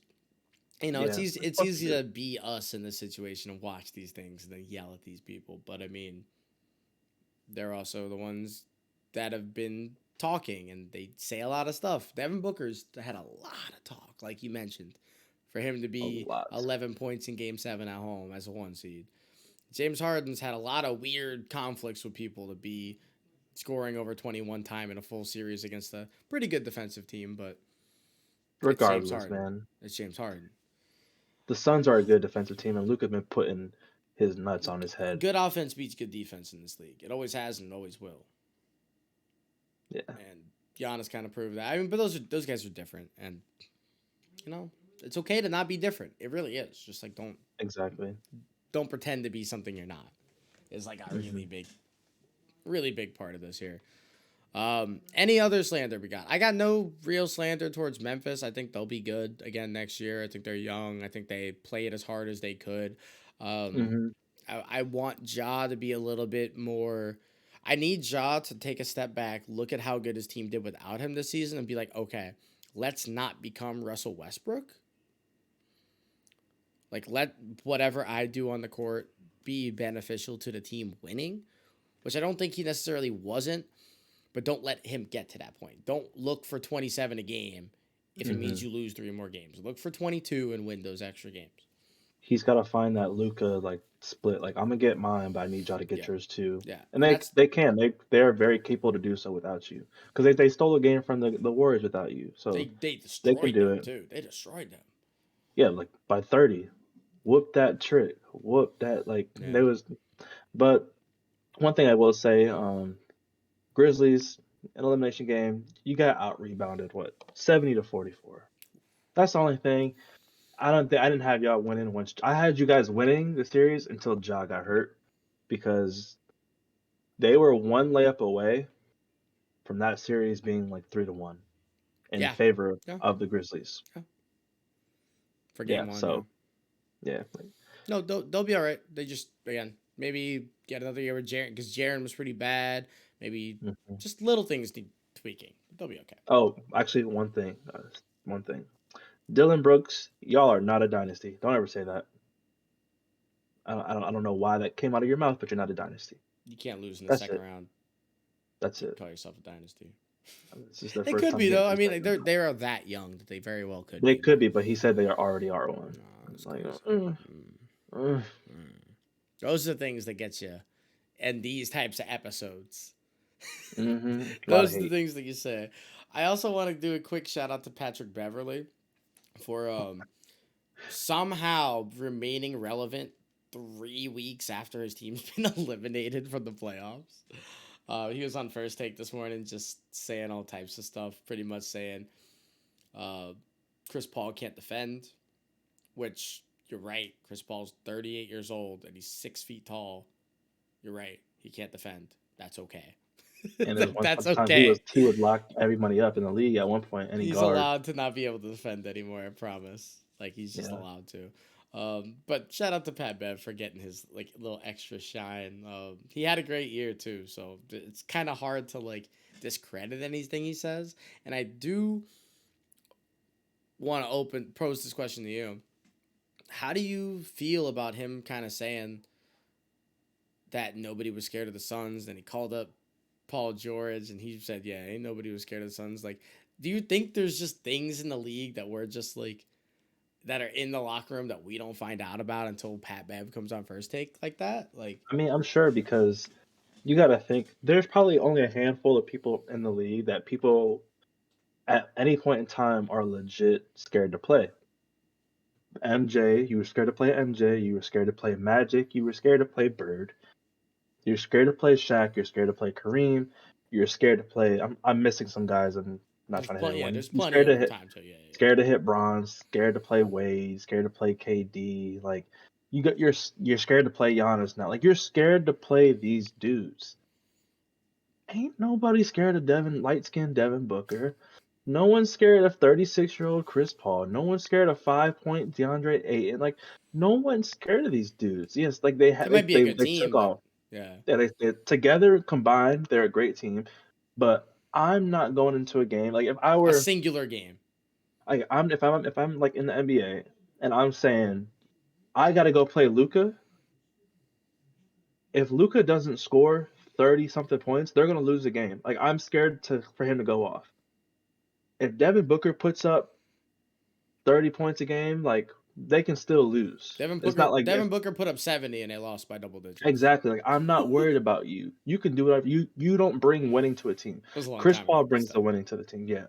You know, it's Yeah, easy. it's It's supposed to easy be. to be us in this situation and watch these things and then yell at these people. But I mean, they're also the ones that have been talking and they say a lot of stuff. Devin Booker's had a lot of talk, like you mentioned, for him to A be lot. 11 points in Game 7 at home as a 1 seed. James Harden's had a lot of weird conflicts with people to be scoring over 21 time in a full series against a pretty good defensive team, but it's James Regardless, Harden. man, It's James Harden. the Suns are a good defensive team, and Luka's been putting his nuts on his head. Good offense beats good defense in this league. It always has and it always will. Yeah, And Giannis kind of proved that. I mean, but those guys are different, and you know, it's okay to not be different. It really is. Just like exactly. don't pretend to be something you're not. Is like a Hmm. really big part of this here. Any other slander we got? I got no real slander towards Memphis. I think they'll be good again next year. I think they're young. I think they play it as hard as they could. Um, Hmm. I want Ja to be a little bit more. I need Ja to take a step back, look at how good his team did without him this season, and be like, okay, let's not become Russell Westbrook. Like, let whatever I do on the court be beneficial to the team winning, which I don't think he necessarily wasn't, but don't let him get to that point. Don't look for 27 a game if it Hmm. means you lose 3 more games. Look for 22 and win those extra games. He's got to find that Luca like split. Like I'm gonna get mine, but I need y'all to get Yeah. yours too. Yeah. And And they that's, they can. They're very capable to do so without you because they stole a game from the Warriors without you, so they they can destroyed do them, it. too. They destroyed them. Yeah, like by 30. Whoop that trick. Whoop that. Like Yeah. there was. But one thing I will say, Grizzlies an elimination game. You got out rebounded what 70-44. That's the only thing. I didn't have y'all winning once. I had you guys winning the series until Ja got hurt because they were one layup away from that series being like 3-1 in Yeah. favor Yeah. of the Grizzlies. Yeah. For Yeah, game one, yeah. so yeah, like, No, they'll be all right. They just, again, maybe get another year with Jaren because Jaren was pretty bad. Maybe mhm. just little things need tweaking. They'll be okay. Oh, actually, one thing. Dylan Brooks, y'all are not a dynasty. Don't ever say that. I don't know why that came out of your mouth, but you're not a dynasty. You can't lose in the That's second it. round That's to it. call yourself a dynasty. This is their They first could time be getting though. to I the mean, second round. they are that young that they very well could They be. could But be, but he said they already are one. no, this Like, guy's uh. those are the things that get you, and these types of episodes Mm-hmm. A lot of Those are the hate. things that you say. I also want to do a quick shout out to Patrick Beverly for somehow remaining relevant 3 weeks after his team's been eliminated from the playoffs. He was on First Take this morning, just saying all types of stuff, pretty much saying uh, Chris Paul can't defend, which you're right. Chris Paul's 38 years old and he's 6 feet tall. You're right. He can't defend. That's okay. And there was one That's time he was okay. he would lock everybody up in the league at one point, any He's guard. allowed to not be able to defend anymore. I promise. Like he's just Yeah. allowed to. But shout out to Pat Bev for getting his like little extra shine. He had a great year too, so it's kind of hard to like discredit anything he says. And I do want to pose this question to you. How do you feel about him kind of saying that nobody was scared of the Suns? And he called up Paul George, and he said, "Yeah, ain't nobody was scared of the Suns." Like, do you think there's just things in the league that we're just like that are in the locker room that we don't find out about until Pat Bev comes on First Take like that? Like, I mean, I'm sure because you got to think there's probably only a handful of people in the league that people at any point in time are legit scared to play. MJ, you were scared to play MJ. You were scared to play Magic. You were scared to play Bird. You're scared to play Shaq. You're scared to play Kareem. You're scared to play. I'm missing some guys. I'm not trying to hit yeah, everyone. there's You plenty scared to of hit. time to yeah. Scared to hit Bronze. Scared to play Wade. Scared to play KD. Like you're scared to play Giannis now. Like you're scared to play these dudes. Ain't nobody scared of light skinned Devin Booker. No one's scared of 36-year-old Chris Paul. No one's scared of 5-point DeAndre Ayton. Like no one's scared of these dudes. Yes, like they They had might be a good they took team, but off. yeah, Yeah, they together combined, they're a great team. But I'm not going into a game like if I a were singular game. like if I'm like in the NBA and I'm saying I got to go play Luca. If Luca doesn't score 30 something points, they're gonna lose the game. Like I'm scared for him to go off. If Devin Booker puts up 30 points a game, like they can still lose. It's not like Devin Booker put up 70 and they lost by double digits. exactly like I'm not worried about you. You can do whatever you don't bring winning to a team. It was a long Chris time ago, Paul but brings the still. winning to the team, yeah.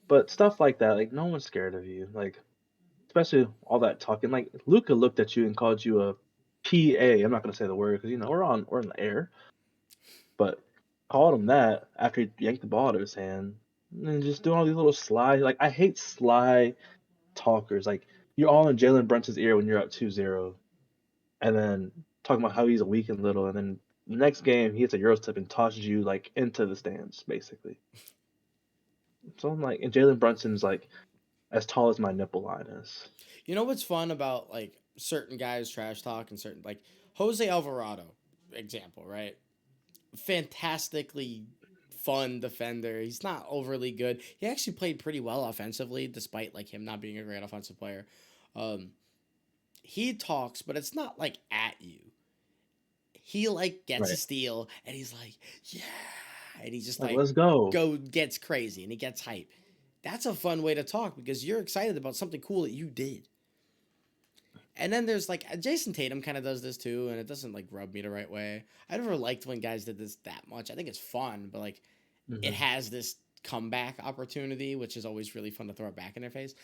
But stuff like that, like no one's scared of you. Like especially all that talking. Like Luca looked at you and called you a PA. I'm not gonna say the word because we're in the air. But called him that after he yanked the ball out of his hand. And just doing all these little sly like I hate sly talkers. Like you're all in Jalen Brunson's ear when you're up 2-0, and then talking about how he's a weak and little, and then the next game he hits a Euro step and tosses you like into the stands, basically. So I'm like, and Jalen Brunson's like as tall as my nipple line is. You know what's fun about like certain guys trash talk and certain like Jose Alvarado example, right? Fantastically fun defender. He's not overly good. He actually played pretty well offensively, despite like him not being a great offensive player. Um, he talks, but it's not like at you. He like gets a Right. steal and he's like, yeah, and he just Like, like let's go. gets crazy and he gets hype. That's a fun way to talk because you're excited about something cool that you did. And then there's like Jason Tatum kind of does this too, and it doesn't like rub me the right way. I never liked when guys did this that much. I think it's fun, but like it Hmm. has this comeback opportunity, which is always really fun to throw it back in their face.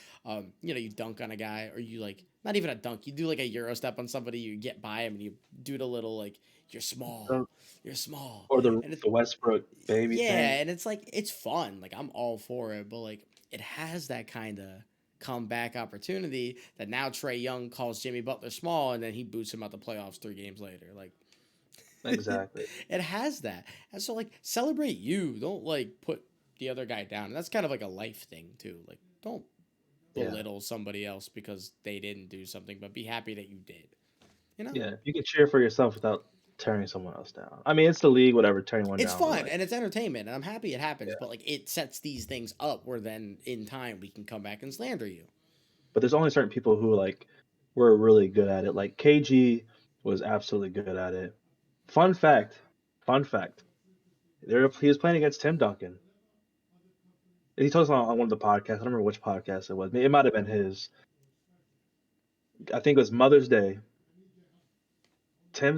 You dunk on a guy, or you like not even a dunk, you do like a Euro step on somebody, you get by him, and you do the little like So, you're small, or the and it Westbrook baby thing. yeah, and it's like it's fun. Like I'm all for it, but like it has that kind of comeback opportunity that now Trey Young calls Jimmy Butler small, and then he boots him out the playoffs 3 games later. Like Exactly. it has that, and so like celebrate you. Don't like put the other guy down. And that's kind of like a life thing too. Like don't Yeah. belittle somebody else because they didn't do something, but be happy that you did. You know. Yeah. You can cheer for yourself without tearing someone else down. I mean, it's the league, whatever, tearing one It's down, but fun like, and it's entertainment, and I'm happy it happens. yeah. But like, it sets these things up where then in time we can come back and slander you. But there's only certain people who like were really good at it. Like KG was absolutely good at it. Fun fact, fun fact. He was playing against Tim Duncan. He told us on one of the podcasts. I don't remember which podcast it was. It might have been his. I think it was Mother's Day.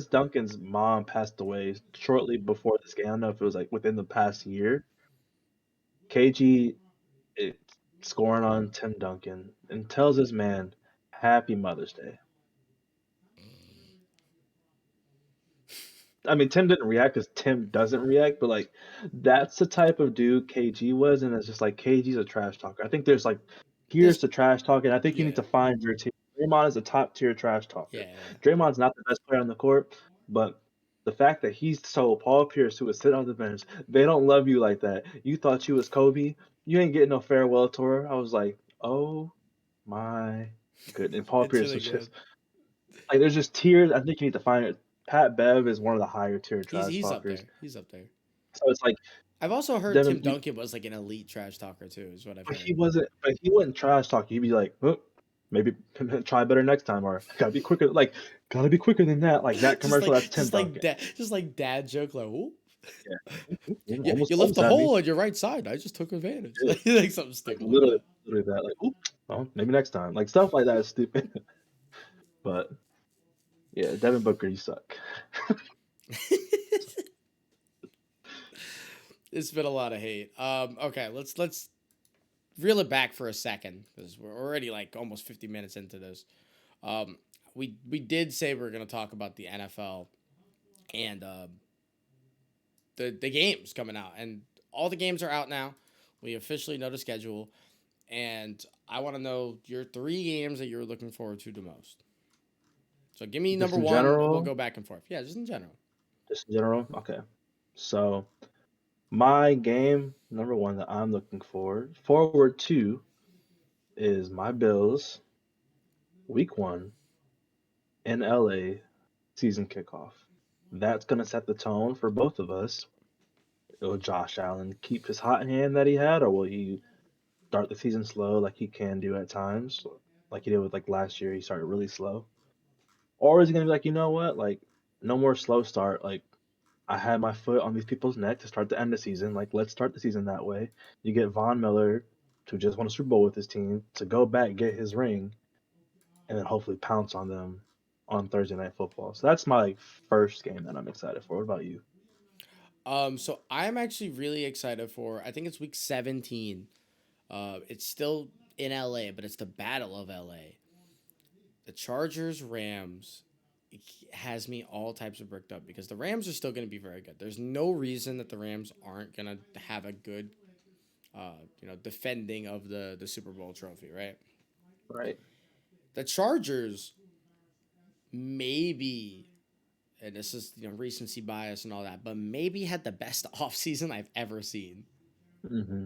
Duncan's mom passed away shortly before this game. I don't know if it was like within the past year. KG is scoring on Tim Duncan and tells his man, "Happy Mother's Day." I mean, Tim didn't react because Tim doesn't react, but like that's the type of dude KG was, and it's just like KG's a trash talker. I think there's like There's here's the trash talking. I think you need yeah, to find your team. Draymond is a top tier trash talker. yeah. Draymond's not the best player on the court, but the fact that he's so Paul Pierce, who was sitting on the bench, they don't love you like that. You thought you was Kobe. You ain't getting no farewell tour. I was like, oh my goodness. And Paul It's Pierce really was good. just like, there's just tiers. I think you need to find it. Pat Bev is one of the higher tier trash He's up talkers. there. He's up there. So it's like I've also heard Devin, Tim Duncan was like an elite trash talker too, is what I've but heard. he wasn't trash talking. He'd be like, oh, maybe try better next time, or gotta be quicker. Like, gotta be quicker than that. Like that commercial. That's Tim Duncan. Just like dad joke like, oh, Yeah, ooh, yeah, you left almost the had me. hole on your right side. I just took advantage. Yeah, Like something like stupid like that. literally that. Like, ooh, well, maybe next time. Like stuff like that is stupid. But yeah, Devin Booker, you suck. It's been a lot of hate. Okay, let's reel it back for a second because we're already like almost 50 minutes into this. Um, we did say we are gonna talk about the NFL and the games coming out, and all the games are out now. We officially know the schedule, and I want to know your 3 games that you're looking forward to the most. So give me Just number in one, and we'll general, go back and forth. Yeah, just in general. Okay. So my game number one that I'm looking forward to is my Bills week 1 in LA season kickoff. That's gonna set the tone for both of us. Will Josh Allen keep his hot hand that he had, or will he start the season slow like he can do at times, like he did with like last year? He started really slow, or is he gonna be like, you know what, like no more slow start. Like I had my foot on these people's neck to start the end of the season. Like let's start the season that way. You get Von Miller, who just won a Super Bowl with his team, to go back get his ring, and then hopefully pounce on them on Thursday Night Football. So that's my first game that I'm excited for. What about you? So I'm actually really excited for. I think it's week 17. It's still in LA, but it's the Battle of LA. The Chargers Rams has me all types of bricked up because the Rams are still going to be very good. There's no reason that the Rams aren't going to have a good, defending of the Super Bowl trophy, right? Right. The Chargers maybe, and this is recency bias and all that, but maybe had the best offseason I've ever seen. Mm-hmm.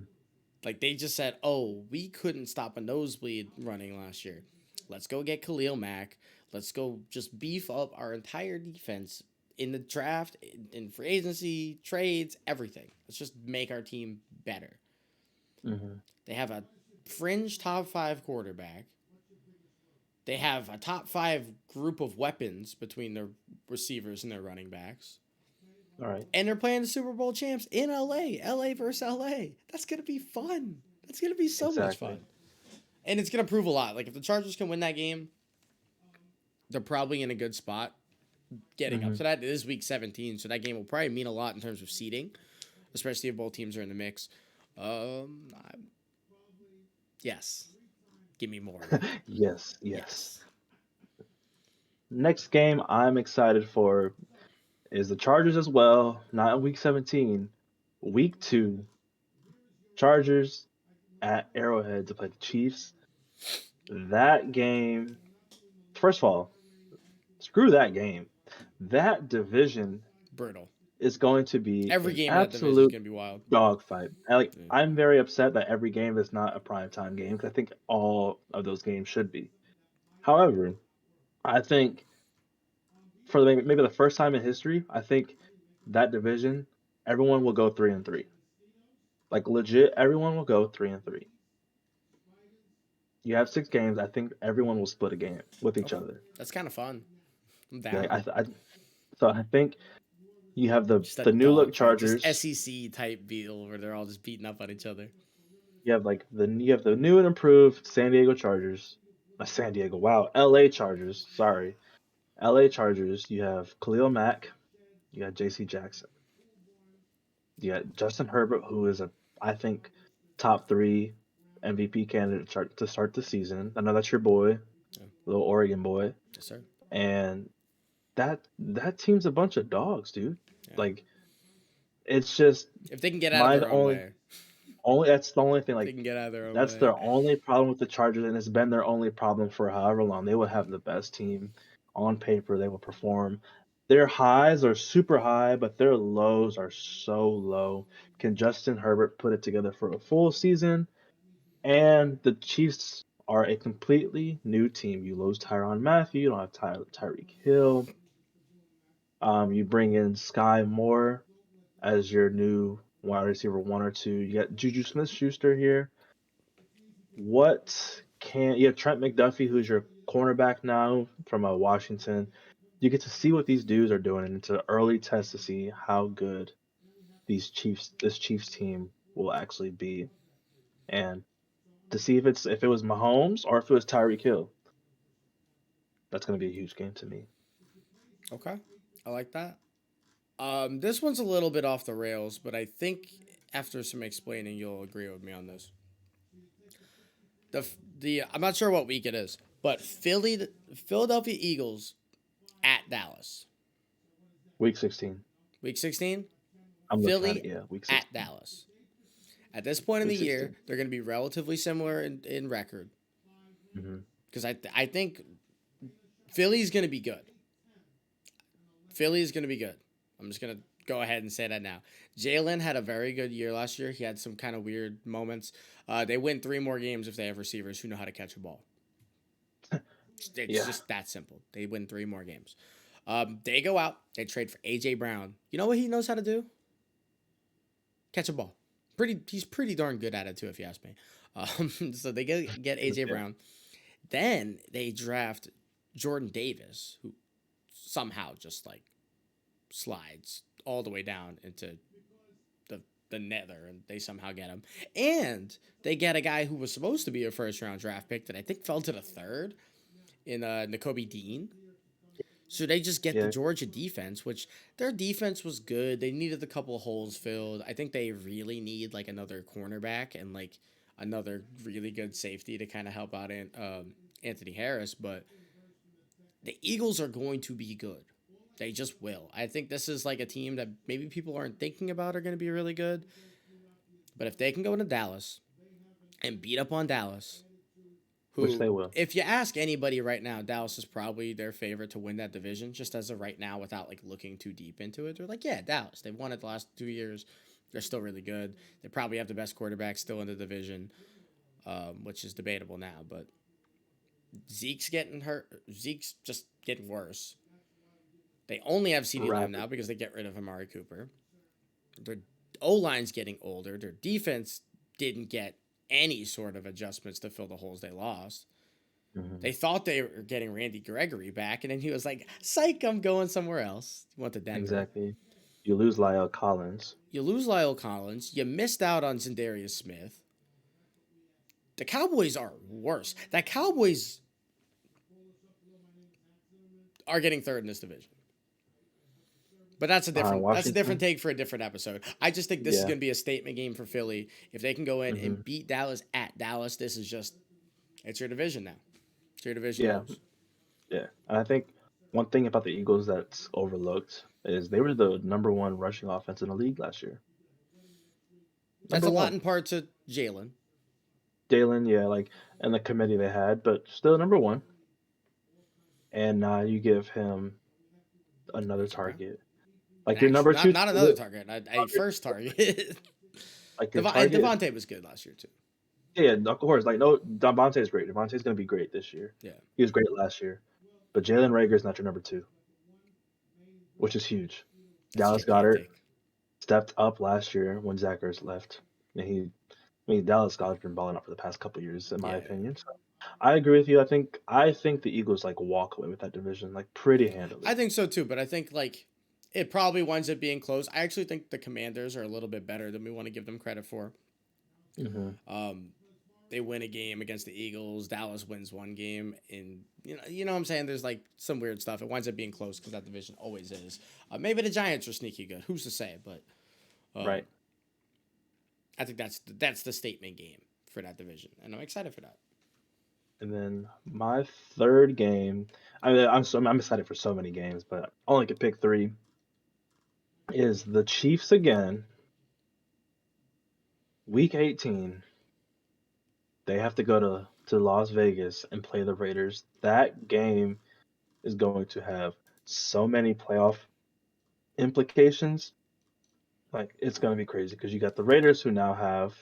Like they just said, "Oh, we couldn't stop a nosebleed running last year. Let's go get Khalil Mack. Let's go just beef up our entire defense in the draft, in free agency, trades, everything. Let's just make our team better." Mm-hmm. They have a fringe top 5 quarterback. They have a top 5 group of weapons between their receivers and their running backs. All right. And they're playing the Super Bowl champs in LA. LA versus LA. That's going to be fun. That's going to be so much Exactly. fun. And it's going to prove a lot. Like, if the Chargers can win that game, they're probably in a good spot getting up Mm-hmm. to that. It is week 17, so that game will probably mean a lot in terms of seeding, especially if both teams are in the mix. Yes. Give me more of it. Yes. Yes. Yes. Next game I'm excited for is the Chargers as well. Not in week 17, week 2. Chargers at Arrowhead to play the Chiefs. That game. First of all, screw that game. That division Brutal. is going to be Every an game in that division is absolute going to be wild. dogfight. Yeah. I'm very upset that every game is not a primetime game because I think all of those games should be. However, I think for maybe the first time in history, I think that division, everyone will go 3-3. Like legit, everyone will go 3-3. You have 6 games. I think everyone will split a game with each Okay. other. That's kind of fun. I'm Yeah, down. so I think you have Just a the new look dog fight. Just Chargers. SEC type deal where they're all just beating up on each other. You have the new and improved San Diego Chargers. San Diego, wow, LA Chargers. Sorry, LA Chargers, you have Khalil Mack, you got JC Jackson. You got Justin Herbert, who is I think, top three MVP candidate to start the season. I know that's your boy, Yeah. little Oregon boy, Yes, sir. and that team's a bunch of dogs, dude. Yeah. Like it's just If they can get out of my their own way, only that's the only thing. if they Like can get out of their own that's way. their only problem with the Chargers, and it's been their only problem for however long. They would have the best team on paper. They will perform. Their highs are super high, but their lows are so low. Can Justin Herbert put it together for a full season? And the Chiefs are a completely new team. You lose Tyrann Mathieu, you don't have Tyreek Hill. You bring in Sky Moore as your new wide receiver 1 or 2. You got Juju Smith-Schuster here. You have Trent McDuffie, who's your cornerback now from Washington. You get to see what these dudes are doing, and it's an early test to see how good this Chiefs team will actually be, and to see if it was Mahomes or if it was Tyreek Hill. That's going to be a huge game to me. Okay, I like that. This one's a little bit off the rails, but I think after some explaining, you'll agree with me on this. The I'm not sure what week it is, but Philadelphia Eagles at Dallas, Week 16. week 16. I'm looking at it. Philly Yeah, week at 16. Dallas. At this point in the Week year, 16. they're going to be relatively similar in record Hmm. because I think Philly's going to be good. Philly is going to be good. I'm just going to go ahead and say that now. Jalen had a very good year last year. He had some kind of weird moments. They win 3 more games if they have receivers who know how to catch a ball. It's Yeah. just that simple. They win 3 more games. They go out. They trade for A.J. Brown. You know what he knows how to do? Catch a ball. He's pretty darn good at it too, if you ask me. So they get A.J. Yeah. Brown. Then they draft Jordan Davis, who somehow just like slides all the way down into the nether, and they somehow get him. And they get a guy who was supposed to be a first round draft pick that I think fell to the 3rd in Nakobe Dean. So they just get the Yeah. Georgia defense, which their defense was good. They needed a couple of holes filled. I think they really need like another cornerback and like another really good safety to kind of help out Anthony Harris. But the Eagles are going to be good. They just will. I think this is like a team that maybe people aren't thinking about are going to be really good. But if they can go into Dallas and beat up on Dallas, Which who, they will. if you ask anybody right now, Dallas is probably their favorite to win that division, just as of right now without like looking too deep into it. They're like, yeah, Dallas. They've won it the last 2 years. They're still really good. They probably have the best quarterback still in the division, which is debatable now. But Zeke's getting hurt. Zeke's just getting worse. They only have CeeDee Lamb Rapid. now because they get rid of Amari Cooper. Their O line's getting older. Their defense didn't get any sort of adjustments to fill the holes they lost. Hmm. They thought they were getting Randy Gregory back, and then he was like, "Psych, I'm going somewhere else." He went to Denver. Exactly. You lose Lyle Collins. You lose Lyle Collins. You missed out on Zendarius Smith. The Cowboys are worse. The Cowboys are getting 3rd in this division. But that's a Behind different Washington. take for a different episode. I just think this is Yeah. going to be a statement game for Philly. If they can go in Hmm. and beat Dallas at Dallas, this is just it's your division now. It's your division to Yeah. lose. Yeah. And I think one thing about the Eagles that's overlooked is they were the number 1 rushing offense in the league last year. That's Number a lot one. in part to Jalen. Jalen, yeah, like, and the committee they had, but still number 1. And now you give him another AJ Brown. target. Like your Actually, number two not another target, target, a first target. like your target. Devontae was good last year too. Yeah, of course. Like no, Devontae's great. Devontae's gonna be great this year. Yeah, He was great last year, but Jalen Rager's not your number 2, which is huge. that's Dallas Goddard gigantic. stepped up last year when Zach Ertz left, and Dallas Goddard's been balling up for the past couple years, in my Yeah, opinion. So I agree with you. I think the Eagles like walk away with that division like pretty I handily. think so too. But I think like it probably winds up being close. I actually think the Commanders are a little bit better than we want to give them credit for. Hmm. Um, they win a game against the Eagles. Dallas wins one game, and you know what I'm saying. There's like some weird stuff. It winds up being close because that division always is. Maybe the Giants are sneaky good. Who's to say? But um, Right. I think that's the statement game for that division, and I'm excited for that. And then my third game, I mean, I'm excited for so many games, but I only could pick three. Is the Chiefs again, Week 18. They have to go to Las Vegas and play the Raiders. That game is going to have so many playoff implications. Like it's going to be crazy because you got the Raiders who now have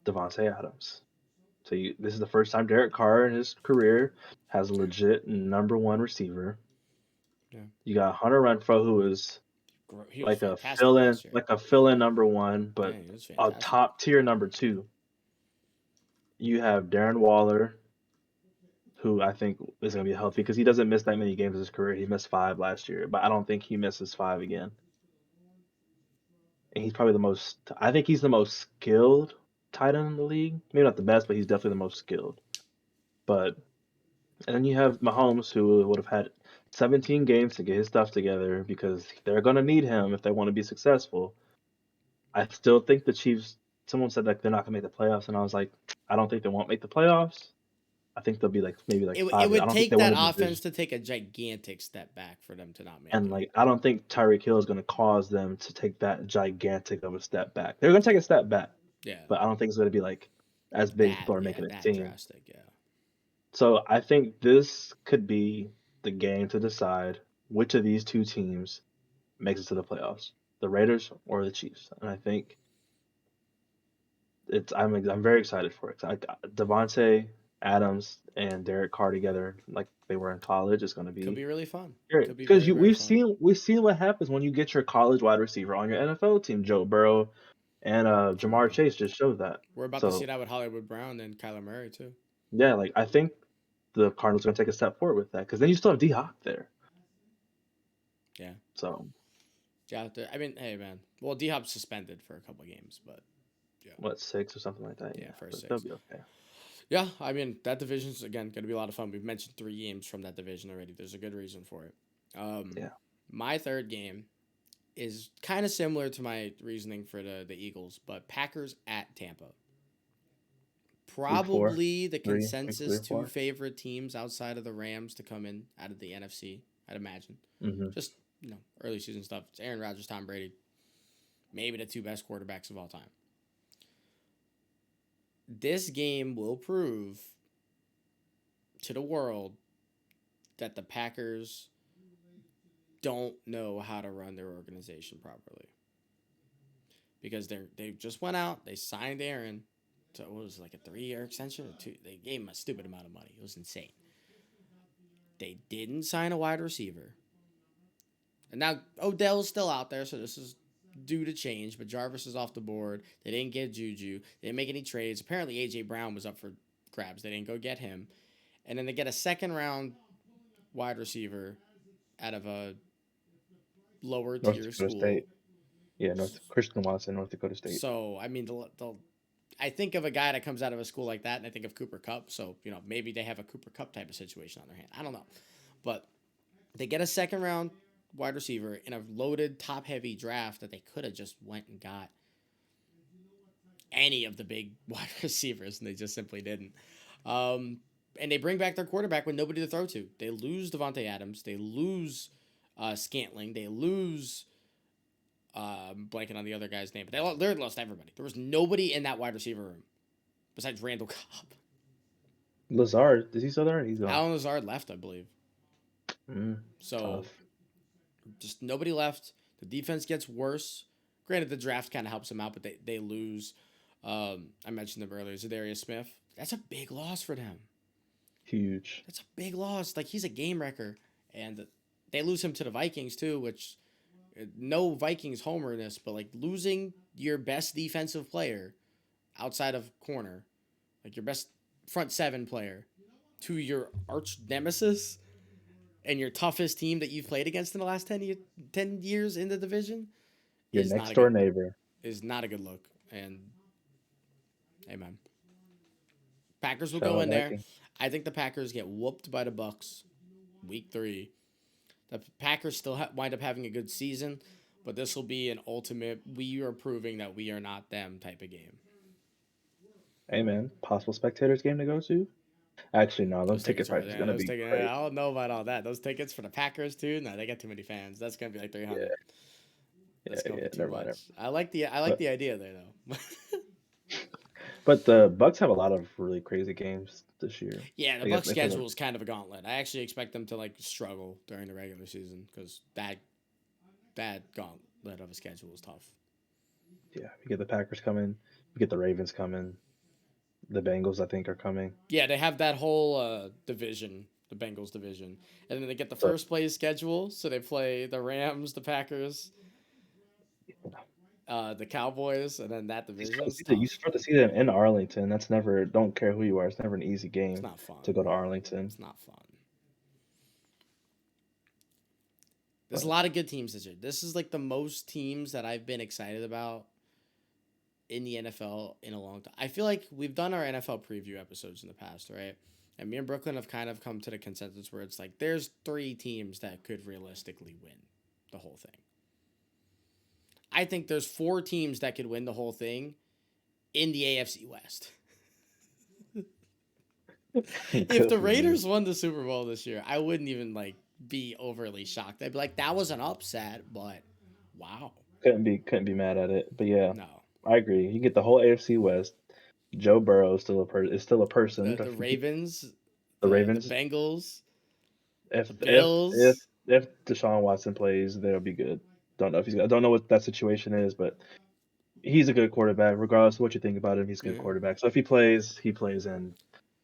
Devontae Adams. This is the first time Derek Carr in his career has a legit number one receiver. Yeah, You got Hunter Renfro, who is he was fantastic fill-in, last year. like a fill-in number one, Yeah, but he was a fantastic. top tier number two. You have Darren Waller, who I think is going to be healthy because he doesn't miss that many games in his career. He missed 5 last year, but I don't think he misses 5 again. And he's probably the most. I think he's the most skilled tight end in the league. Maybe not the best, but he's definitely the most skilled. But and then you have Mahomes, who would have had 17 games to get his stuff together because they're going to need him if they want to be successful. I still think the Chiefs. Someone said that they're not going to make the playoffs, and I was like, I don't think they won't make the playoffs. I think they'll be like maybe like It 5. I would don't think they take that win a offense division. to take a gigantic step back for them to not make And it. like I don't think Tyreek Hill is going to cause them to take that gigantic of a step back. They're going to take a step back, Yeah, but I don't think it's going to be like as big as people are making it that seem. drastic. Yeah, So I think this could be the game to decide which of these two teams makes it to the playoffs, the Raiders or the Chiefs. And I think I'm very excited for it. Like Devontae Adams and Derek Carr together, like they were in college, is going to could be be really fun. great Could be because very you very fun. we've seen what happens when you get your college wide receiver on your NFL team. Joe Burrow and Jamar Yeah, Chase just showed that. we're about to see So that with Hollywood Brown and Kyler Murray too. yeah, like I think the Cardinals are going to take a step forward with that because then you still have D Hop there. Yeah, So yeah. I mean, hey man. Well, D Hop's suspended for a couple of games, but yeah, what 6 or something like that? yeah, Yeah, first but they'll six. be okay. Yeah, I mean that division's again going to be a lot of fun. We've mentioned 3 games from that division already. There's a good reason for it. Yeah, My third game is kind of similar to my reasoning for the Eagles, but Packers at Tampa. week 4, Probably the 3 consensus or two 4. favorite teams outside of the Rams to come in out of the NFC. I'd imagine. Mm-hmm. Just early season stuff. It's Aaron Rodgers, Tom Brady, maybe the two best quarterbacks of all time. This game will prove to the world that the Packers don't know how to run their organization properly because they just went out, they signed Aaron. So it was like a 3-year extension or 2. They gave him a stupid amount of money. It was insane. They didn't sign a wide receiver. And now Odell's still out there, so this is due to change. But Jarvis is off the board. They didn't get Juju. They didn't make any trades. Apparently AJ Brown was up for grabs. They didn't go get him. And then they get a second round wide receiver out of a lower North tier Dakota school. State. Yeah, North Christian Watson, North Dakota State. So I mean, I think of a guy that comes out of a school like that, and I think of Cooper Kupp. So maybe they have a Cooper Kupp type of situation on their hand. I don't know, but they get a second round wide receiver in a loaded top heavy draft that they could have just went and got any of the big wide receivers, and they just simply didn't. Um, and they bring back their quarterback with nobody to throw to. They lose Devontae Adams. They lose Scantling. They lose blanking on the other guy's name, but they lost everybody. There was nobody in that wide receiver room besides Randall Cobb. Lazard, is he still there? He's gone. Alan Lazard left, I believe. So Tough. just nobody left. The defense gets worse. Granted, the draft kind of helps them out, but they lose. I mentioned them earlier. Zadarius Smith. That's a big loss for them. Huge. That's a big loss. Like he's a game wrecker, and they lose him to the Vikings too, which no Vikings homer in this, but like losing your best defensive player outside of corner, like your best front seven player, to your arch nemesis and your toughest team that you've played against in the last 10 years in the division Your is next door neighbor. not a good look. And hey man, Packers will go Show in that there. game. I think the Packers get whooped by the Bucks week 3. The Packers still wind up having a good season, but this will be an ultimate we are proving that we are not them type of game. Hey man, possible spectators game to go to? Actually, no, them Those ticket tickets are prices yeah. gonna Those be tickets. crazy. I don't know about all that. Those tickets for the Packers too. No, they got too many fans. That's gonna be like 300. Yeah, That's gonna be too never mind. much. Never. I like But the idea there though. but the Bucks have a lot of really crazy games this year. Yeah, the They got Bucks they play schedule is kind of a gauntlet. I actually expect them to like struggle during the regular season because that gauntlet of a schedule is tough. yeah. We get the Packers coming. We get the Ravens coming. The Bengals I think are coming. Yeah, they have that whole division, the Bengals division, and then they get the But first place schedule. So they play the Rams, the Packers, the Cowboys, and then that division's you tough. start the season in Arlington. That's never. Don't care who you are. It's never an easy It's game not to fun. go to Arlington. It's not fun. There's a But lot of good teams this year. This is like the most teams that I've been excited about in the NFL in a long time. I feel like we've done our NFL preview episodes in the past, right? And me and Brooklyn have kind of come to the consensus where it's like there's 3 teams that could realistically win the whole thing. I think there's 4 teams that could win the whole thing in the AFC West. If good the for you. Raiders won the Super Bowl this year, I wouldn't even like be overly shocked. I'd be like, that was an upset, but wow. Couldn't be mad at it. But yeah, No. I agree. You get the whole AFC West. Joe Burrow is still a person. The Ravens, The the Ravens, Bengals, if the if if Bills. if Deshaun Watson plays, they'll be good. Don't know if he's. I don't know what that situation is, but he's a good quarterback. Regardless of what you think about him, he's a good Yeah. quarterback. So if he plays, he plays. And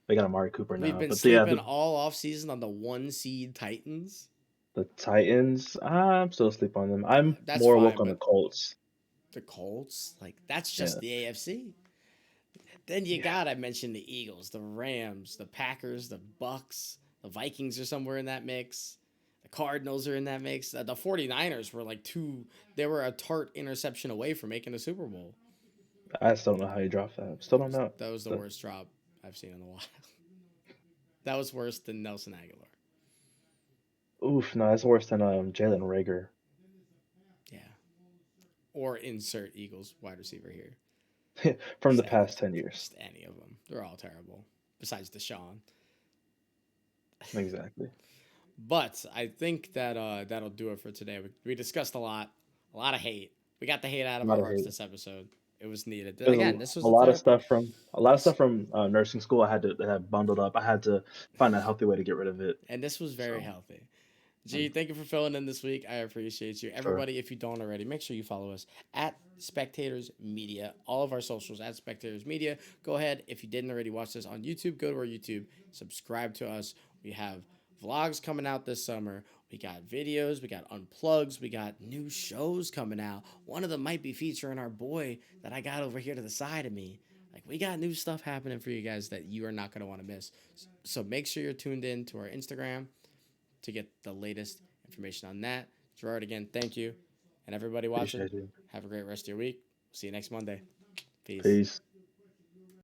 they got Amari Cooper We've now. been But yeah, sleeping all off season on the 1 seed Titans. the Titans, I'm still asleep on them. I'm That's more fine, woke on the but Colts. the Colts, like that's Yeah, just the AFC. Then you yeah. gotta mention the Eagles, the Rams, the Packers, the Bucks, the Vikings are somewhere in that mix. The Cardinals are in that mix. The 49ers were like they were a tart interception away from making the Super Bowl. I still don't know how you dropped that. Still don't know. That was the The, worst drop I've seen in a while. That was worse than Nelson Aguilar. oof, no, that's worse than Jalen Rager. Yeah. Or insert Eagles wide receiver here. From the Just any, past 10 years. just any of them. They're all terrible. Besides Deshaun. Exactly. But I think that that'll do it for today. We discussed a lot of hate. We got the hate out A of our lot of hearts hate. this episode. It was needed. There's Again, this was a a lot of therapy. stuff from nursing school. I had to have bundled up. I had to find a healthy way to get rid of it. And this was very So healthy. G, um, thank you for filling in this week. I appreciate you. sure, Everybody, if you don't already, make sure you follow us at Spectators Media. All of our socials at Spectators Media. Go ahead. If you didn't already watch this on YouTube, go to our YouTube. Subscribe to us. We have vlogs coming out this summer. We got videos. We got unplugs. We got new shows coming out. One of them might be featuring our boy that I got over here to the side of me. Like, we got new stuff happening for you guys that you are not going to want to miss. So make sure you're tuned in to our Instagram to get the latest information on that. Gerard, again, thank you. And everybody watching, appreciate you. have a great rest of your week. See you next Monday. Peace. Peace.